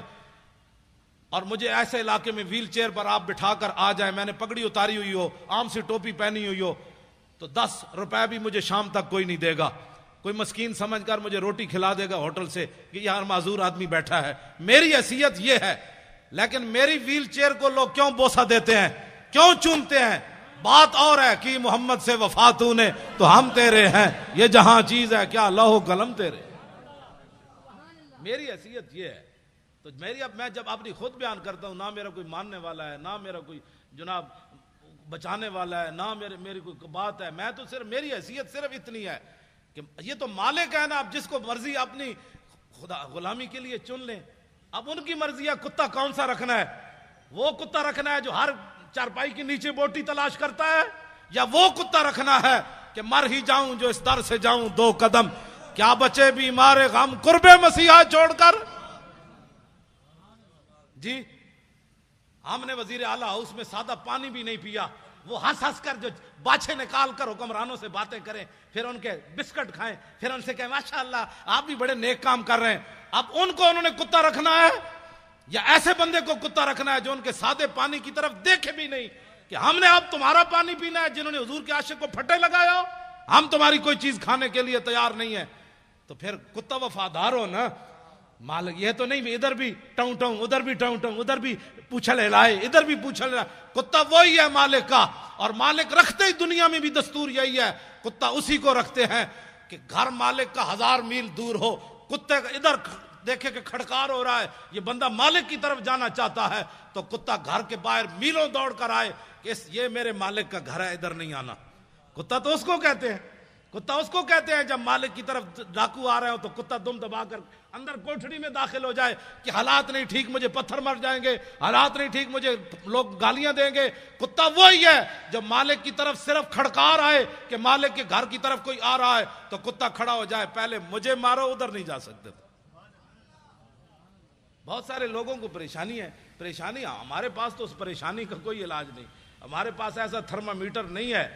اور مجھے ایسے علاقے میں ویل چیئر پر آپ بٹھا کر آ جائیں، میں نے پگڑی اتاری ہوئی ہو، عام سی ٹوپی پہنی ہوئی ہو، تو 10 روپے بھی مجھے شام تک کوئی نہیں دے گا۔ کوئی مسکین سمجھ کر مجھے روٹی کھلا دے گا ہوٹل سے کہ یہاں معذور آدمی بیٹھا ہے، میری حیثیت یہ ہے۔ لیکن میری ویل چیئر کو لوگ کیوں بوسہ دیتے ہیں، کیوں چومتے ہیں؟ بات اور ہے کہ محمد سے وفا تو نے تو ہم تیرے ہیں، یہ جہاں چیز ہے کیا لوح و قلم تیرے۔ میری حیثیت یہ ہے، تو میں جب اپنی خود بیان کرتا ہوں، نہ میرا کوئی ماننے والا ہے، نہ میرا کوئی جناب بچانے والا ہے، نہ میری کوئی بات ہے، میں تو صرف میری حیثیت صرف اتنی ہے کہ یہ تو مالک ہے نا، اب جس کو مرضی اپنی خدا غلامی کے لیے چن لیں۔ اب ان کی مرضی ہے کتا کون سا رکھنا ہے، وہ کتا رکھنا ہے جو ہر چارپائی کے نیچے بوٹی تلاش کرتا ہے، یا وہ کتا رکھنا ہے کہ مر ہی جاؤں جو اس در سے جاؤں 2 قدم، کیا بچے بیمار غم قرب مسیحا چھوڑ کر۔ جی ہم نے وزیر اعلیٰ ہاؤس میں سادہ پانی بھی نہیں پیا، وہ ہنس کر جو باچھے نکال کر حکمرانوں سے باتیں کریں، پھر ان کے بسکٹ کھائیں، پھر ان سے کہیں ماشاءاللہ آپ بھی بڑے نیک کام کر رہے ہیں۔ اب ان کو انہوں نے کتا رکھنا ہے یا ایسے بندے کو کتا رکھنا ہے جو ان کے سادے پانی کی طرف دیکھے بھی نہیں کہ ہم نے اب تمہارا پانی پینا ہے، جنہوں نے حضور کے عاشق کو پھٹے لگایا، ہم تمہاری کوئی چیز کھانے کے لیے تیار نہیں ہے۔ تو پھر کتا وفادار ہو نا، مالک یہ تو نہیں ادھر بھی ٹاؤں ٹاؤں ادھر بھی ٹاؤں ٹاؤں ادھر بھی پوچھل ہلائے ادھر بھی پوچھل ہلائے۔ کتا وہی ہے مالک کا، اور مالک رکھتے ہی دنیا میں بھی دستور یہی ہے، کتا اسی کو رکھتے ہیں کہ گھر مالک کا 1000 میل دور ہو، کتے کا ادھر دیکھے کہ کھڑکار ہو رہا ہے، یہ بندہ مالک کی طرف جانا چاہتا ہے، تو کتا گھر کے باہر میلوں دوڑ کر آئے کہ یہ میرے مالک کا گھر ہے، ادھر نہیں آنا۔ کتا تو اس کو کہتے ہیں، کتا اس کو کہتے ہیں جب مالک کی طرف ڈاکو آ رہے ہو تو کتا دم دبا کر اندر کوٹھڑی میں داخل ہو جائے کہ حالات نہیں ٹھیک، مجھے پتھر مر جائیں گے، حالات نہیں ٹھیک، مجھے لوگ گالیاں دیں گے۔ کتا وہی ہے جب مالک کی طرف صرف کھڑکار آئے کہ مالک کے گھر کی طرف کوئی آ رہا ہے تو کتا کھڑا ہو جائے، پہلے مجھے مارو، ادھر نہیں جا سکتے۔ بہت سارے لوگوں کو پریشانی ہے، پریشانی ہمارے پاس تو اس پریشانی کا کوئی علاج نہیں، ہمارے پاس ایسا تھرمامیٹر نہیں ہے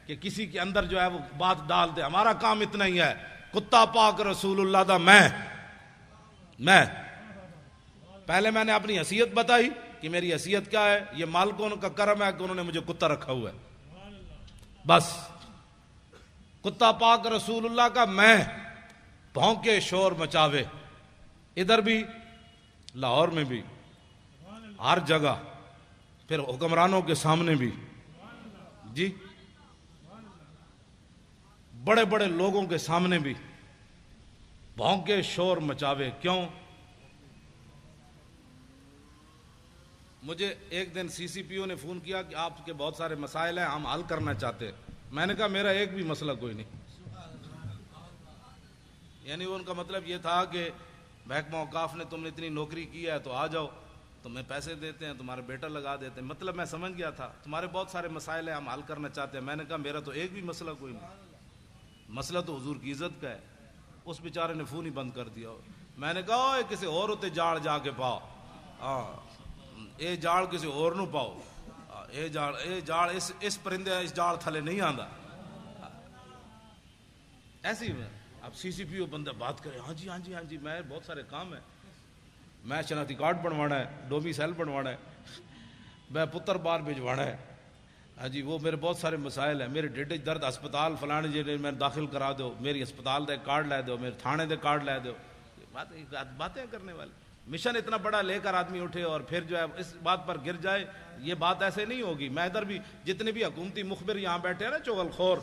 کہ کسی کے اندر جو ہے وہ بات ڈال دے، ہمارا کام اتنا ہی ہے، کتا پاک رسول اللہ دا میں پہلے میں نے اپنی حیثیت بتائی کہ میری حیثیت کیا ہے، یہ مالکوں کا کرم ہے کہ انہوں نے مجھے کتا رکھا ہوا ہے، بس کتا پاک رسول اللہ کا میں، بھونکے شور مچاوے، ادھر بھی لاہور میں بھی ہر جگہ، پھر حکمرانوں کے سامنے بھی، جی بڑے بڑے لوگوں کے سامنے بھی بھونکے شور مچاوے۔ کیوں؟ مجھے ایک دن سی سی پی او نے فون کیا کہ آپ کے بہت سارے مسائل ہیں، ہم حل کرنا چاہتے ہیں۔ میں نے کہا میرا ایک بھی مسئلہ کوئی نہیں، یعنی ان کا مطلب یہ تھا کہ محکمہ اوقاف نے تم نے اتنی نوکری کی ہے تو آ جاؤ، تمہیں پیسے دیتے ہیں، تمہارے بیٹا لگا دیتے ہیں. مطلب میں سمجھ گیا تھا تمہارے بہت سارے مسائل ہیں، ہم حل کرنا چاہتے ہیں. میں نے کہا میرا تو ایک بھی مسئلہ کوئی نہیں، مسئلہ تو حضور کی عزت کا ہے. اس بیچارے نے فون ہی بند کر دیا. میں نے کہا اوئے کسی اور ہوتے جاڑ جا کے پاؤ، ہاں اے جاڑ کسی اور نو پاؤ، اے جاڑ اس پرندے اس جاڑ تھلے نہیں آندا. ایسی میں اب سی سی پی او بندہ بات کرے، ہاں جی ہاں جی ہاں جی، میں بہت سارے کام ہیں، میں شناختی کارڈ بنوانا ہے، ڈومیسائل بنوانا ہے، میں پتر بار بھجوانا ہے، ہاں جی وہ میرے بہت سارے مسائل ہیں. میرے ڈیڈے درد ہسپتال فلانے جی میں داخل کرا دو، میری ہسپتال دے کارڈ لے دو، میرے تھانے دے کارڈ لے دو. باتیں کرنے والے مشن اتنا بڑا لے کر آدمی اٹھے اور پھر جو ہے اس بات پر گر جائے، یہ بات ایسے نہیں ہوگی. میں ادھر بھی جتنے بھی حکومتی مخبر یہاں بیٹھے ہیں نا چغل خور،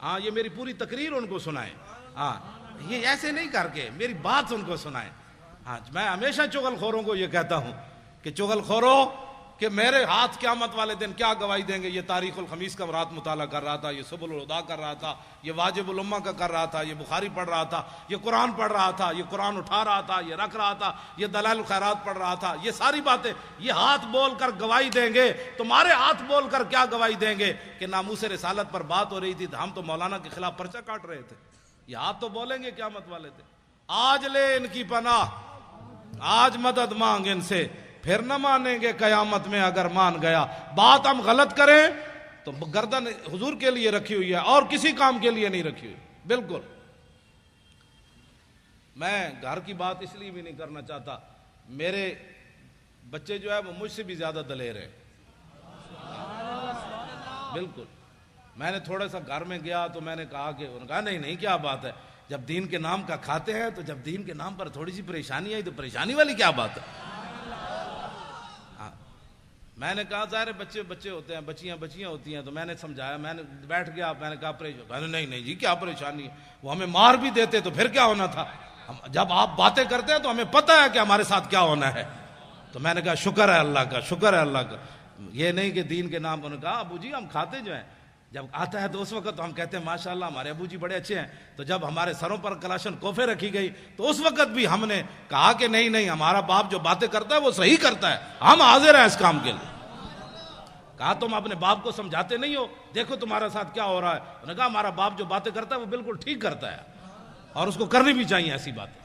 ہاں یہ میری پوری تقریر ان کو سنائیں، ہاں یہ ایسے نہیں کر کے میری بات ان کو سنائیں. ہاں میں ہمیشہ چغل خوروں کو یہ کہتا ہوں کہ چغل خوروں کہ میرے ہاتھ قیامت والے دن کیا گواہی دیں گے. یہ تاریخ الخمیس کا رات مطالعہ کر رہا تھا، یہ سبل الہدا کر رہا تھا، یہ واجب الامہ کا کر رہا تھا، یہ بخاری پڑھ رہا تھا، یہ قرآن پڑھ رہا تھا، یہ قرآن اٹھا رہا تھا، یہ رکھ رہا تھا، یہ دلائل الخیرات پڑھ رہا تھا. یہ ساری باتیں یہ ہاتھ بول کر گواہی دیں گے. تمہارے ہاتھ بول کر کیا گواہی دیں گے کہ ناموس رسالت پر بات ہو رہی تھی، ہم تو مولانا کے خلاف پرچہ کاٹ رہے تھے. یہ ہاتھ تو بولیں گے قیامت والے تھے. آج لے ان کی پناہ، آج مدد مانگ ان سے، پھر نہ مانیں گے قیامت میں اگر مان گیا. بات ہم غلط کریں تو گردن حضور کے لیے رکھی ہوئی ہے اور کسی کام کے لیے نہیں رکھی ہوئی. بالکل میں گھر کی بات اس لیے بھی نہیں کرنا چاہتا، میرے بچے جو ہے وہ مجھ سے بھی زیادہ دلیر ہیں. بالکل میں نے تھوڑا سا گھر میں گیا تو میں نے کہا کہ انہوں نے کہا نہیں کیا بات ہے، جب دین کے نام کا کھاتے ہیں تو جب دین کے نام پر تھوڑی سی پریشانی آئی تو پریشانی والی کیا بات ہے. میں نے کہا ظاہر بچے ہوتے ہیں، بچیاں ہوتی ہیں، تو میں نے سمجھایا، میں نے بیٹھ گیا، میں نے کہا پریشانی نہیں جی کیا پریشانی ہے، وہ ہمیں مار بھی دیتے تو پھر کیا ہونا تھا. جب آپ باتیں کرتے ہیں تو ہمیں پتہ ہے کہ ہمارے ساتھ کیا ہونا ہے. تو میں نے کہا شکر ہے اللہ کا، شکر ہے اللہ کا. یہ نہیں کہ دین کے نام پر. نے کہا ابو جی ہم کھاتے جو ہیں جب آتا ہے تو اس وقت ہم کہتے ہیں ماشاءاللہ ہمارے ابو جی بڑے اچھے ہیں. تو جب ہمارے سروں پر کلاشن کوفے رکھی گئی تو اس وقت بھی ہم نے کہا کہ نہیں ہمارا باپ جو باتیں کرتا ہے وہ صحیح کرتا ہے، ہم حاضر ہیں اس کام کے لیے. کہا تم اپنے باپ کو سمجھاتے نہیں ہو، دیکھو تمہارے ساتھ کیا ہو رہا ہے. انہوں نے کہا ہمارا باپ جو باتیں کرتا ہے وہ بالکل ٹھیک کرتا ہے اور اس کو کرنی بھی چاہیے ایسی باتیں.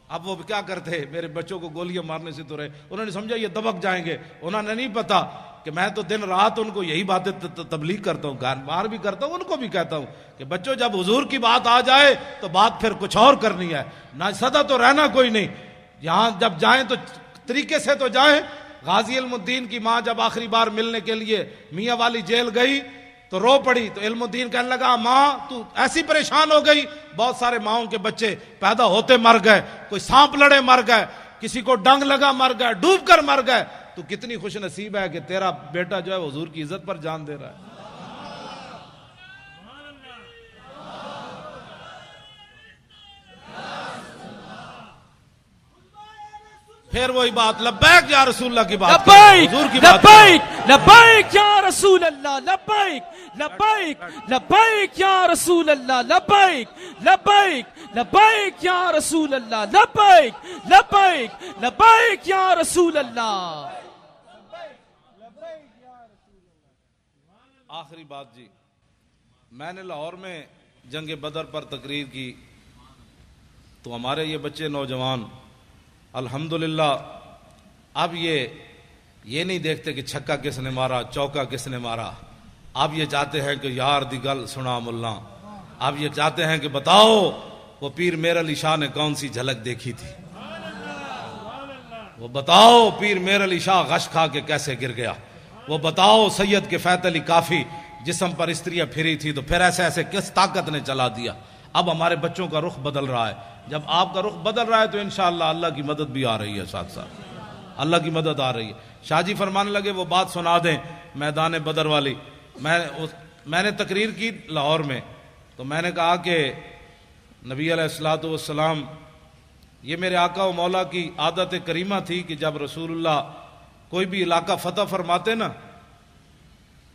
اب وہ کیا کرتے، میرے بچوں کو گولیاں مارنے سے تو رہے، انہوں نے سمجھا یہ دبک جائیں گے. انہوں نے نہیں پتا کہ میں تو دن رات ان کو یہی باتیں تبلیغ کرتا ہوں، گھر باہر بھی کرتا ہوں، ان کو بھی کہتا ہوں کہ بچوں جب حضور کی بات آ جائے تو بات پھر کچھ اور کرنی ہے، نہ سدا تو رہنا کوئی نہیں. یہاں جب جائیں تو طریقے سے تو جائیں. غازی علم الدین کی ماں جب آخری بار ملنے کے لیے میاں والی جیل گئی تو رو پڑی. تو علم الدین کہنے لگا ماں تو ایسی پریشان ہو گئی، بہت سارے ماؤں کے بچے پیدا ہوتے مر گئے، کوئی سانپ لڑے مر گئے، کسی کو ڈنگ لگا مر گئے، ڈوب کر مر گئے. تو کتنی خوش نصیب ہے کہ تیرا بیٹا جو ہے حضور کی عزت پر جان دے رہا ہے. پھر وہی بات لبیک یا رسول اللہ کی بات، لبیک حضور کی بات، لبیک لبیک یا رسول اللہ، لبیک لبیک لبیک یا رسول اللہ، لبیک لبیک لبیک یا رسول اللہ، لبیک لبیک لبیک یا رسول اللہ. آخری بات جی، میں نے لاہور میں جنگ بدر پر تقریر کی تو ہمارے یہ بچے نوجوان الحمدللہ اب یہ نہیں دیکھتے کہ چھکا کس نے مارا، چوکا کس نے مارا. اب یہ چاہتے ہیں کہ یار دی گل سنا ملا. اب یہ چاہتے ہیں کہ بتاؤ وہ پیر میر علی شاہ نے کون سی جھلک دیکھی تھی، وہ بتاؤ پیر میر علی شاہ غش کھا کے کیسے گر گیا، وہ بتاؤ سید کے فیت علی کافی جسم پر استریاں پھری تھی تو پھر ایسے کس طاقت نے چلا دیا. اب ہمارے بچوں کا رخ بدل رہا ہے. جب آپ کا رخ بدل رہا ہے تو انشاءاللہ اللہ کی مدد بھی آ رہی ہے، ساتھ ساتھ اللہ کی مدد آ رہی ہے. شاہ جی فرمانے لگے وہ بات سنا دیں میدان بدر والی. میں نے تقریر کی لاہور میں تو میں نے کہا کہ نبی علیہ الصلوۃ والسلام، یہ میرے آقا و مولا کی عادت کریمہ تھی کہ جب رسول اللہ کوئی بھی علاقہ فتح فرماتے نا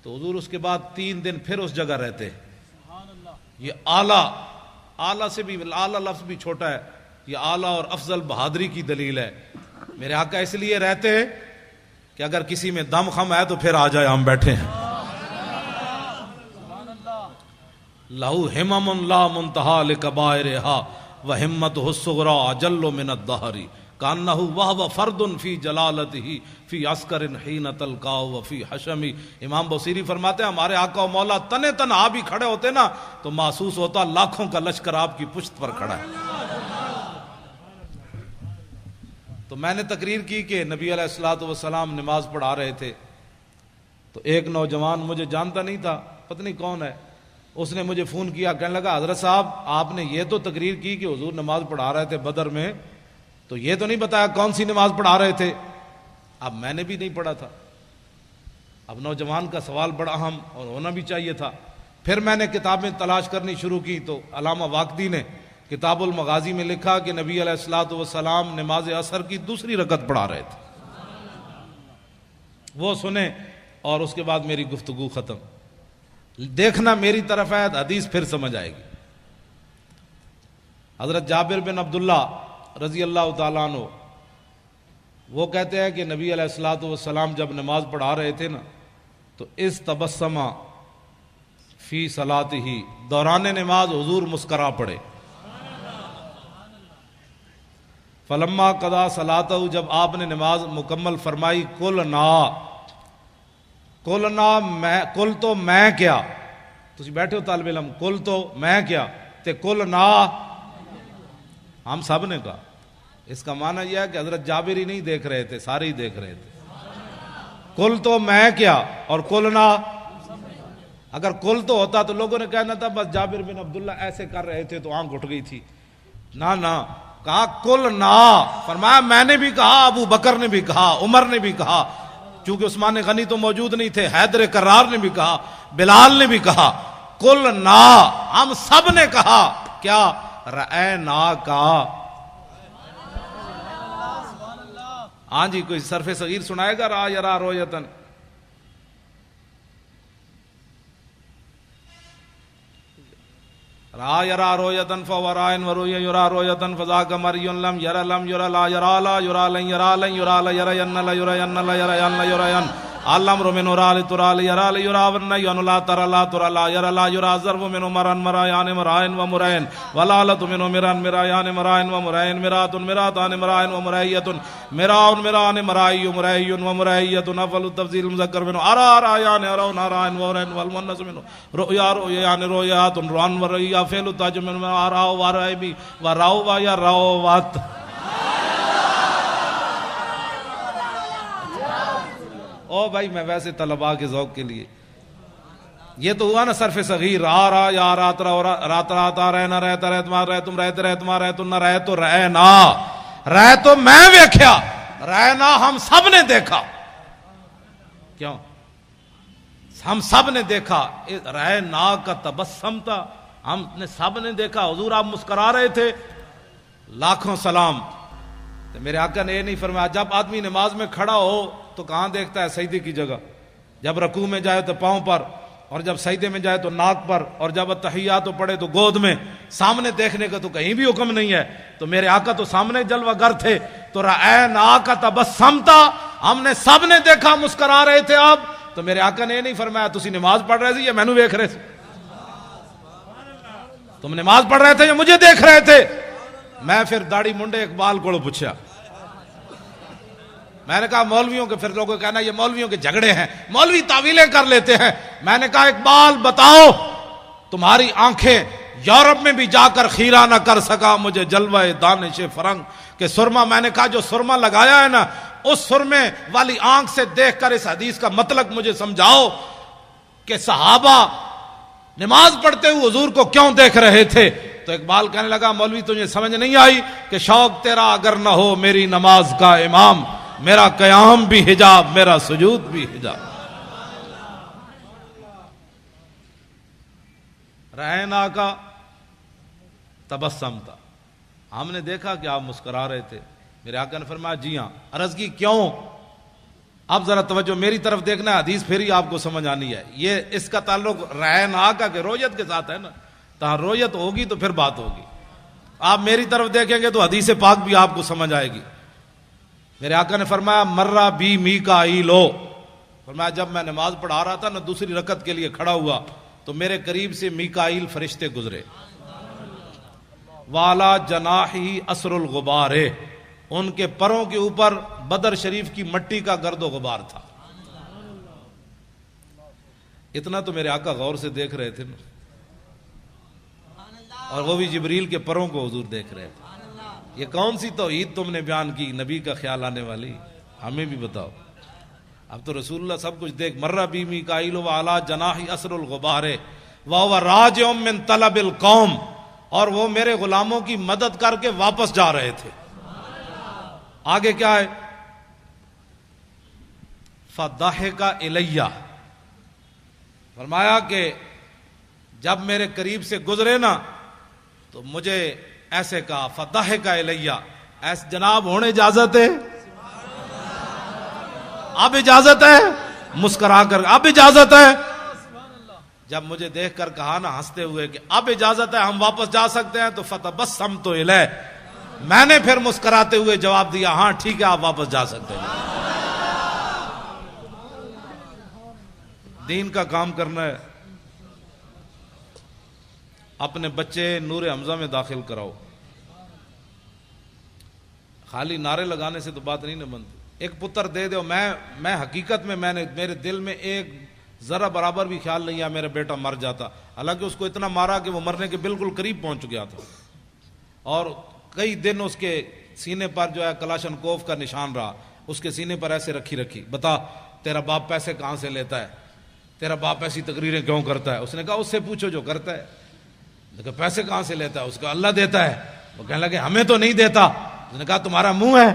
تو حضور اس کے بعد 3 دن پھر اس جگہ رہتے. یہ اعلیٰ سے بھی، اعلیٰ لفظ بھی چھوٹا ہے، یہ اعلیٰ اور افضل بہادری کی دلیل ہے. میرے آقا اس لیے رہتے کہ اگر کسی میں دم خم ہے تو پھر آ جائے، ہم بیٹھے ہیں. لہو ہمم لا منتہا لکبائرہا وہمتہ الصغریٰ اجل من الدہر کانہ وہو فرد فی جلالتہ فی عسکر حین تلقاہ وفی حشم. امام بصیری فرماتے ہیں ہمارے آقا و مولا تنے تنہا بھی کھڑے ہوتے نا تو محسوس ہوتا لاکھوں کا لشکر آپ کی پشت پر کھڑا ہے. تو میں نے تقریر کی کہ نبی علیہ الصلوۃ والسلام نماز پڑھا رہے تھے تو ایک نوجوان مجھے جانتا نہیں تھا، پتہ نہیں کون ہے، اس نے مجھے فون کیا، کہنے لگا حضرت صاحب آپ نے یہ تو تقریر کی کہ حضور نماز پڑھا رہے تھے بدر میں، تو یہ تو نہیں بتایا کون سی نماز پڑھا رہے تھے. اب میں نے بھی نہیں پڑھا تھا. اب نوجوان کا سوال بڑا اہم اور ہونا بھی چاہیے تھا. پھر میں نے کتابیں تلاش کرنی شروع کی تو علامہ واقدی نے کتاب المغازی میں لکھا کہ نبی علیہ الصلوۃ والسلام نماز عصر کی دوسری رکعت پڑھا رہے تھے. وہ سنیں اور اس کے بعد میری گفتگو ختم. دیکھنا میری طرف ہے، حدیث پھر سمجھ آئے گی. حضرت جابر بن عبداللہ رضی اللہ تعالیٰ عنہ وہ کہتے ہیں کہ نبی علیہ الصلوۃ والسلام جب نماز پڑھا رہے تھے نا تو اس تبسم فی صلاتہ، دوران نماز حضور مسکرا پڑے. فلما قضا صلاتہ، جب آپ نے نماز مکمل فرمائی، قلنا میں، قل تو میں کیا، تسی بیٹھے ہو طالب علم، قل تو میں کیا تے قلنا ہم سب نے کہا. اس کا معنی یہ ہے کہ حضرت جابر ہی نہیں دیکھ رہے تھے، سارے ہی دیکھ رہے تھے. قل تو میں کیا اور قلنا، اگر قل تو ہوتا تو لوگوں نے کہنا تھا بس جابر بن عبداللہ ایسے کر رہے تھے تو آنکھ اٹھ گئی تھی. نہ کہا قلنا، فرمایا میں نے بھی کہا، ابو بکر نے بھی کہا، عمر نے بھی کہا، چونکہ عثمان غنی تو موجود نہیں تھے، حیدر کرار نے بھی کہا، بلال نے بھی کہا. قلنا، ہم سب نے کہا. کیا؟ رأینا کا. ہاں جی، کوئی صرف صغیر سنائے گا؟ را یرا رویتن. را یرا رویتن فورائن وروی یرا رویتن فذاک مریون لم یرا لم یرا لا یرا لا یرا لن یرا لن یرا لا یرا ین لا یرا ین لا یرا ین لا یرا ین علم من اورال ترال یرا لا یرا ون ین لا ترى لا ترى لا یرا لا یرا ضرب من مران مرایان مرائن و مرائن ولالت من مران مرایان مرائن و مرائن مرات مراتان مرائن و مرایت مراون مران مرائی مرائی و مرایت افضل التفضیل مذکر من ارا رایان ارا نارائن و رن والمنس من رؤیا رؤیان رؤیات روان و رؤیا فعل تاج من ارا و رایبی و راو و یا راو وات. او بھائی میں ویسے طلباء کے ذوق کے لیے، یہ تو ہوا نا صرف صغیر. آ یا رات رات آ رہے نہ رہتا رہت مار رہے تم رہتے رہت مار رہے تم نہ رہے تو رہے نا، رہے تو میں ویکھیا، رہے نا ہم سب نے دیکھا. کیوں؟ ہم سب نے دیکھا. رہے نا کا تبسم تھا، ہم نے سب نے دیکھا. حضور آپ مسکرا رہے تھے. لاکھوں سلام. تو میرے آقا نے یہ نہیں فرمایا جب آدمی نماز میں کھڑا ہو تو کہاں دیکھتا ہے؟ سجدے کی جگہ. جب رکوع میں جائے تو پاؤں پر، اور جب سجدے میں جائے تو ناک پر، اور جب اتحیات پڑھے تو گود میں. سامنے دیکھنے کا تو کہیں بھی حکم نہیں ہے. تو میرے آقا تو سامنے جلوہ گر تھے. تو رأینا کا تبسم تھا، ہم نے سب نے دیکھا مسکرا رہے تھے آپ. تو میرے آقا نے یہ نہیں فرمایا تسی نماز پڑھ رہے تھے یا مینوں دیکھ رہے تھے؟ تم نماز پڑھ رہے تھے یا مجھے دیکھ رہے تھے؟ میں پھر داڑھی منڈے اقبال کو پوچھا. میں نے کہا مولویوں کے، پھر لوگوں کہنا یہ مولویوں کے جھگڑے ہیں، مولوی تعویلیں کر لیتے ہیں. میں نے کہا اقبال بتاؤ، تمہاری آنکھیں یورپ میں بھی جا کر خیرہ نہ کر سکا مجھے جلوہ دانش فرنگ کہ سرما. میں نے کہا جو سرما لگایا ہے نا، اس سرمے والی آنکھ سے دیکھ کر اس حدیث کا مطلب مجھے سمجھاؤ کہ صحابہ نماز پڑھتے ہوئے حضور کو کیوں دیکھ رہے تھے. تو اقبال کہنے لگا مولوی تجھے سمجھ نہیں آئی کہ شوق تیرا اگر نہ ہو میری نماز کا امام، میرا قیام بھی حجاب، میرا سجود بھی حجاب. رہنا کا تبسم تھا، ہم نے دیکھا کہ آپ مسکرا رہے تھے. میرے آقا نے فرمایا جی ہاں. عرض کی کیوں؟ اب ذرا توجہ میری طرف دیکھنا ہے، حدیث پھر ہی آپ کو سمجھ آنی ہے. یہ اس کا تعلق رہنا کا کہ رویت کے ساتھ ہے نا. تہاں رویت ہوگی تو پھر بات ہوگی. آپ میری طرف دیکھیں گے تو حدیث پاک بھی آپ کو سمجھ آئے گی. میرے آقا نے فرمایا مرہ بی میکائیلو، فرمایا جب میں نماز پڑھا رہا تھا نا، دوسری رکعت کے لیے کھڑا ہوا تو میرے قریب سے میکائیل فرشتے گزرے. والا جناحی اسر الغبار، ان کے پروں کے اوپر بدر شریف کی مٹی کا گرد و غبار تھا. اتنا تو میرے آقا غور سے دیکھ رہے تھے نا، اور وہ بھی جبریل کے پروں کو حضور دیکھ رہے تھے. یہ کون سی توحید تم نے بیان کی نبی کا خیال آنے والی؟ ہمیں بھی بتاؤ. اب تو رسول اللہ سب کچھ دیکھ. مرہ بی میکائیل وعلی جناح اسر الغبار وہو راجع من طلب القوم، اور وہ میرے غلاموں کی مدد کر کے واپس جا رہے تھے. آگے کیا ہے؟ فضحک الی، فرمایا کہ جب میرے قریب سے گزرے نا تو مجھے ایسے کہا فضحک الی، ایسے جناب ہونے اجازت ہے؟ اب اجازت ہے؟ مسکرا کر اب اجازت ہے؟ جب مجھے دیکھ کر کہا نا ہنستے ہوئے کہ اب اجازت ہے، ہم واپس جا سکتے ہیں، تو فتبسمت الیہ، میں نے پھر مسکراتے ہوئے جواب دیا ہاں ٹھیک ہے آپ واپس جا سکتے ہیں. دین کا کام کرنا ہے. اپنے بچے نور حمزہ میں داخل کراؤ. خالی نعرے لگانے سے تو بات نہیں نہ بنتی. ایک پتر دے دو. میں حقیقت میں نے میرے دل میں ایک ذرا برابر بھی خیال نہیں ہے میرا بیٹا مر جاتا. حالانکہ اس کو اتنا مارا کہ وہ مرنے کے بالکل قریب پہنچ گیا تھا، اور کئی دن اس کے سینے پر جو ہے کلاشن کوف کا نشان رہا. اس کے سینے پر ایسے رکھی بتا تیرا باپ پیسے کہاں سے لیتا ہے، تیرا باپ ایسی تقریریں کیوں کرتا ہے؟ اس نے کہا اس سے پوچھو جو کرتا ہے. کہا پیسے کہاں سے لیتا ہے؟ اس کا اللہ دیتا ہے. وہ کہنے لگے ہمیں تو نہیں دیتا. اس نے کہا تمہارا منہ ہے.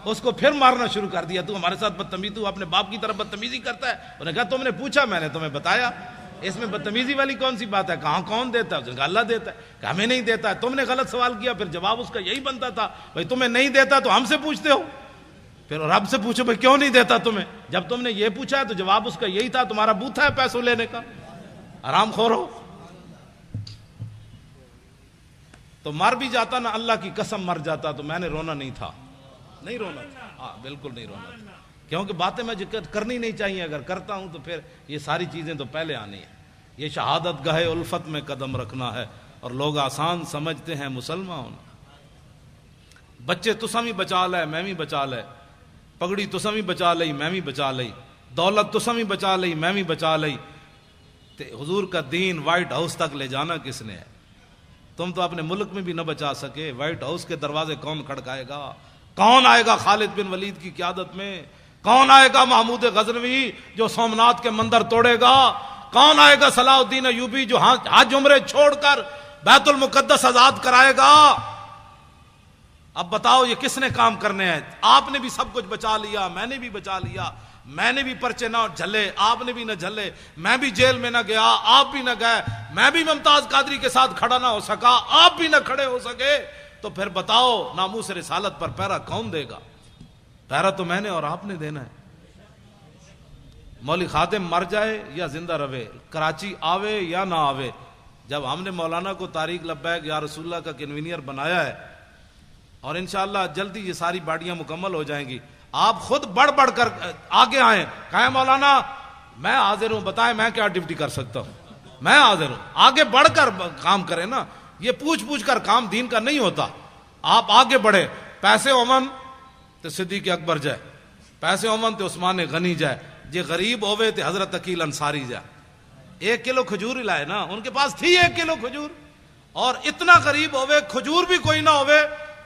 اس کو پھر مارنا شروع کر دیا. تو ہمارے ساتھ بدتمیزی، تو اپنے باپ کی طرف بدتمیزی کرتا ہے. انہوں نے کہا تم نے پوچھا میں نے تمہیں بتایا، اس میں بدتمیزی والی کون سی بات ہے؟ کہاں کون دیتا ہے؟ اس نے کہا اللہ دیتا ہے. کہ ہمیں نہیں دیتا ہے. تم نے غلط سوال کیا. پھر جواب اس کا یہی بنتا تھا بھائی تمہیں نہیں دیتا تو ہم سے پوچھتے ہو. پھر رب سے پوچھو بھائی کیوں نہیں دیتا تمہیں؟ جب تم نے یہ پوچھا ہے تو جواب اس کا یہی تھا تمہارا بوتھا ہے پیسوں لینے کا، آرام خور ہو. تو مر بھی جاتا نا، اللہ کی قسم مر جاتا تو میں نے رونا نہیں تھا. نہیں رونا تھا، ہاں بالکل نہیں رونا تھا. کیونکہ باتیں میں کرنی نہیں چاہیے. اگر کرتا ہوں تو پھر یہ ساری چیزیں تو پہلے آنی ہیں. یہ شہادت گاہ الفت میں قدم رکھنا ہے، اور لوگ آسان سمجھتے ہیں مسلمان ہونا. بچے تساں بھی بچا لے میں بھی بچا لے، پگڑی تساں بھی بچا لئی میں بھی بچا لئی، دولت تساں بھی بچا لئی میں بھی بچا لئی. حضور کا دین وائٹ ہاؤس تک لے جانا کس نے ہے؟ تم تو اپنے ملک میں بھی نہ بچا سکے. وائٹ ہاؤس کے دروازے کون کھڑکائے گا؟ کون آئے گا خالد بن ولید کی قیادت میں؟ کون آئے گا محمود غزنوی جو سومنات کے مندر توڑے گا؟ کون آئے گا صلاح الدین ایوبی جو حج عمرے چھوڑ کر بیت المقدس آزاد کرائے گا؟ اب بتاؤ یہ کس نے کام کرنے ہیں؟ آپ نے بھی سب کچھ بچا لیا، میں نے بھی بچا لیا. میں نے بھی پرچے نہ جھلے، آپ نے بھی نہ جھلے. میں بھی جیل میں نہ گیا، آپ بھی نہ گئے. میں بھی ممتاز قادری کے ساتھ کھڑا نہ ہو سکا، آپ بھی نہ کھڑے ہو سکے. تو پھر بتاؤ ناموس رسالت پر پہرا کون دے گا؟ پہرا تو میں نے اور آپ نے دینا ہے. مولوی خادم مر جائے یا زندہ رہے، کراچی آوے یا نہ آوے، جب ہم نے مولانا کو طارق لبیک یا رسول اللہ کا کنوینئر بنایا ہے، اور انشاءاللہ جلدی یہ ساری باڑیاں مکمل ہو جائیں گی، آپ خود بڑھ بڑھ کر آگے آئیں، کہیں مولانا میں حاضر ہوں، بتائیں میں کیا ڈیوٹی کر سکتا ہوں، میں حاضر ہوں. آگے بڑھ کر کام کریں نا. یہ پوچھ کر کام دین کا نہیں ہوتا. آپ آگے بڑھے. پیسے امن تو صدیق اکبر جائے، پیسے امن تو عثمان غنی جائے، جے غریب ہوئے تو حضرت عقیل انصاری جائے. 1 کلو کھجور لائے نا، ان کے پاس تھی 1 کلو کھجور، اور اتنا غریب ہوئے کھجور بھی کوئی نہ ہوئے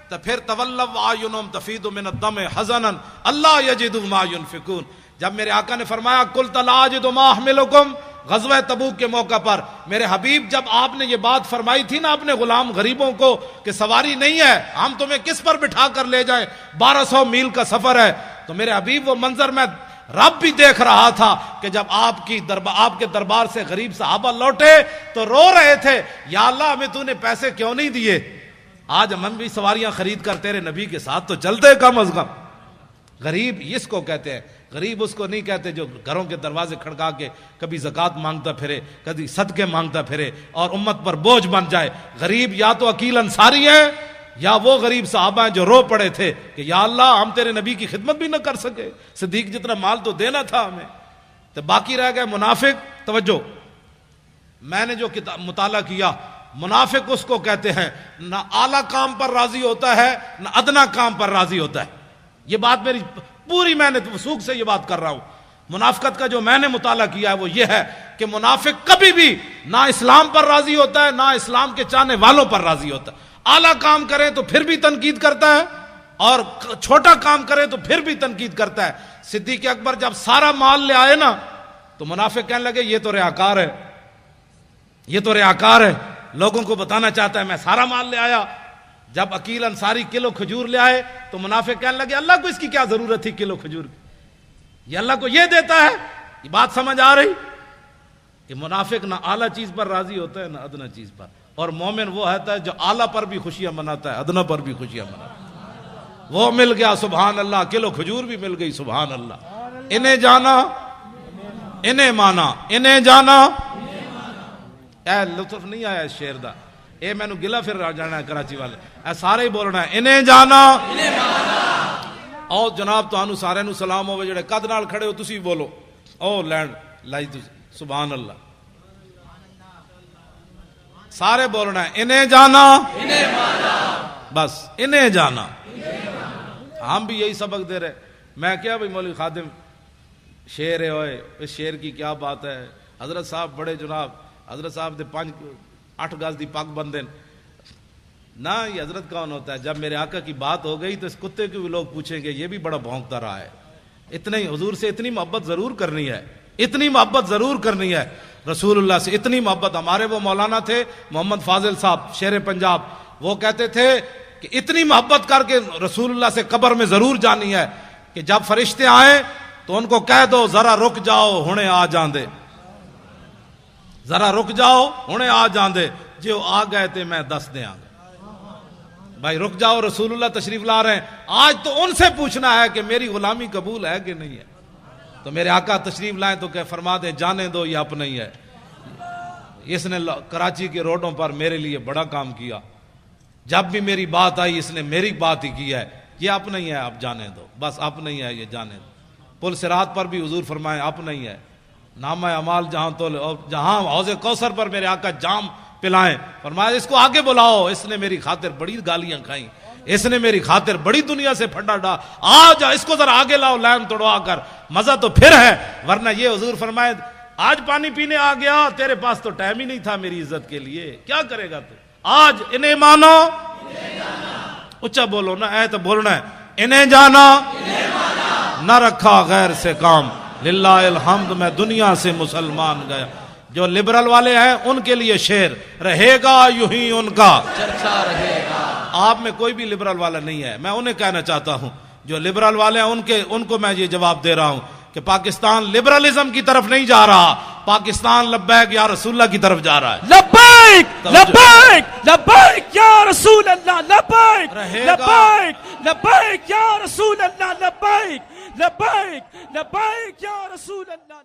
تو پھر تولوا اعینہم تفیض من الدم حزنا اللہ یجدوا ما ينفقون. جب میرے آقا نے فرمایا قلت لا اجد ما احملکم، غزوہ تبوک کے موقع پر میرے حبیب جب آپ نے یہ بات فرمائی تھی نا اپنے غلام غریبوں کو کہ سواری نہیں ہے، ہم تمہیں کس پر بٹھا کر لے جائیں، 1200 میل کا سفر ہے، تو میرے حبیب وہ منظر میں رب بھی دیکھ رہا تھا کہ جب آپ کے دربار سے غریب صحابہ لوٹے تو رو رہے تھے، یا اللہ ہمیں تو نے پیسے کیوں نہیں دیے، آج ہم بھی سواریاں خرید کر تیرے نبی کے ساتھ تو چلتے کم از کم. غریب اس کو کہتے ہیں، غریب اس کو نہیں کہتے جو گھروں کے دروازے کھڑکا کے کبھی زکوٰۃ مانگتا پھرے، کبھی صدقے مانگتا پھرے اور امت پر بوجھ بن جائے۔ غریب یا تو عقیل انصاری ہے یا وہ غریب صحابہ ہیں جو رو پڑے تھے کہ یا اللہ ہم تیرے نبی کی خدمت بھی نہ کر سکے، صدیق جتنا مال تو دینا تھا ہمیں، تو باقی رہ گئے منافق۔ توجہ، میں نے جو کتاب مطالعہ کیا، منافق اس کو کہتے ہیں نہ اعلیٰ کام پر راضی ہوتا ہے نہ ادنا کام پر راضی ہوتا ہے۔ یہ بات میری پوری، میں نے وثوق سے یہ بات کر رہا ہوں۔ منافقت کا جو میں نے مطالعہ کیا ہے وہ یہ ہے کہ منافق کبھی بھی نہ اسلام پر راضی ہوتا ہے نہ اسلام کے چاہنے والوں پر راضی ہوتا ہے۔ اعلیٰ کام کرے تو پھر بھی تنقید کرتا ہے اور چھوٹا کام کرے تو پھر بھی تنقید کرتا ہے۔ صدیق اکبر جب سارا مال لے آئے نا تو منافق کہنے لگے یہ تو ریاکار ہے، یہ تو ریاکار ہے، لوگوں کو بتانا چاہتا ہے میں سارا مال لے آیا۔ جب عقیل انصاری کلو کھجور لے آئے تو منافق کہنے لگے اللہ کو اس کی کیا ضرورت تھی کلو کھجور کی، یہ اللہ کو یہ دیتا ہے۔ یہ بات سمجھ آ رہی کہ منافق نہ اعلیٰ چیز پر راضی ہوتا ہے نہ ادنا چیز پر، اور مومن وہ ہوتا ہے جو اعلیٰ پر بھی خوشیاں مناتا ہے ادنا پر بھی خوشیاں مناتا ہے۔ وہ مل گیا سبحان اللہ، کلو کھجور بھی مل گئی سبحان اللہ۔ انہیں جانا انہیں مانا، انہیں جانا۔ اے لطف نہیں آیا اس شعر دا، اے میں نو گلا پھر جانا ہے کراچی والے، اے سارے ہی بولنا ہے انہیں جانا۔ او جناب تانوں سارے نو سلام ہوے جڑے قد نال کھڑے ہو تسی بولو او لینڈ لائی تسی سبحان اللہ، سارے بولنا ہے انہیں جانا انہیں مانا، بس انہیں جانا۔ ہم بھی یہی سبق دے رہے۔ میں کیا بھائی مولوی خادم شعر ہے ہوئے، اس شعر کی کیا بات ہے، حضرت صاحب بڑے جناب، حضرت صاحب دے 8 گز دی پگ بندے نہ، یہ حضرت کون ہوتا ہے؟ جب میرے آقا کی بات ہو گئی تو اس کتے کو بھی لوگ پوچھیں گے یہ بھی بڑا بھونکتا رہا ہے۔ اتنا ہی حضور سے اتنی محبت ضرور کرنی ہے، اتنی محبت ضرور کرنی ہے رسول اللہ سے، اتنی محبت۔ ہمارے وہ مولانا تھے محمد فاضل صاحب شیر پنجاب، وہ کہتے تھے کہ اتنی محبت کر کے رسول اللہ سے قبر میں ضرور جانی ہے کہ جب فرشتے آئیں تو ان کو کہہ دو ذرا رک جاؤ ہنے آ جاندے، ذرا رک جاؤ ہنے آ جاندے، جو آ گئے تھے میں دس دے آ گئے۔ بھائی رک جاؤ، رسول اللہ تشریف لا رہے ہیں، آج تو ان سے پوچھنا ہے کہ میری غلامی قبول ہے کہ نہیں ہے۔ تو میرے آقا تشریف لائیں تو کہ فرما دیں جانے دو یہ اپنا ہی ہے، اس نے کراچی کے روڈوں پر میرے لیے بڑا کام کیا، جب بھی میری بات آئی اس نے میری بات ہی کی ہے، یہ اپنا ہی ہے، آپ جانے دو، بس اپنا ہی ہے، یہ جانے دو۔ پل صراط پر بھی حضور فرمائے اپنا ہی ہے، نامہ اعمال جہاں تو جہاں حوض کوثر پر میرے آقا جام پلائیں، فرمایا اس کو آگے بلاؤ، اس نے میری خاطر بڑی گالیاں کھائیں، اس نے میری خاطر بڑی دنیا سے پھڈا ڈا، آج اس کو ذرا آگے لاؤ لائن توڑوا کر، مزہ تو پھر ہے۔ ورنہ یہ حضور فرمائے آج پانی پینے آ گیا، تیرے پاس تو ٹائم ہی نہیں تھا میری عزت کے لیے، کیا کرے گا تو؟ آج انہیں مانو، اچھا بولو نا، اے تو بولنا ہے انہیں جانا، نہ رکھا غیر سے کام، للہ الحمد میں دنیا سے مسلمان گیا۔ جو لبرل والے ہیں ان کے لیے شعر رہے گا یوں ہی ان کا چرچا رہے گا۔ آپ میں کوئی بھی لبرل والا نہیں ہے، میں انہیں کہنا چاہتا ہوں جو لبرل والے ہیں ان کو میں یہ جواب دے رہا ہوں کہ پاکستان لبرلزم کی طرف نہیں جا رہا، پاکستان لبیک یا رسول اللہ کی طرف جا رہا ہے۔ لبیک لبیک لبیک یا رسول اللہ، لبیک لبیک لبیک یا رسول اللہ، لبیک لبیک لبیک یا رسول اللہ۔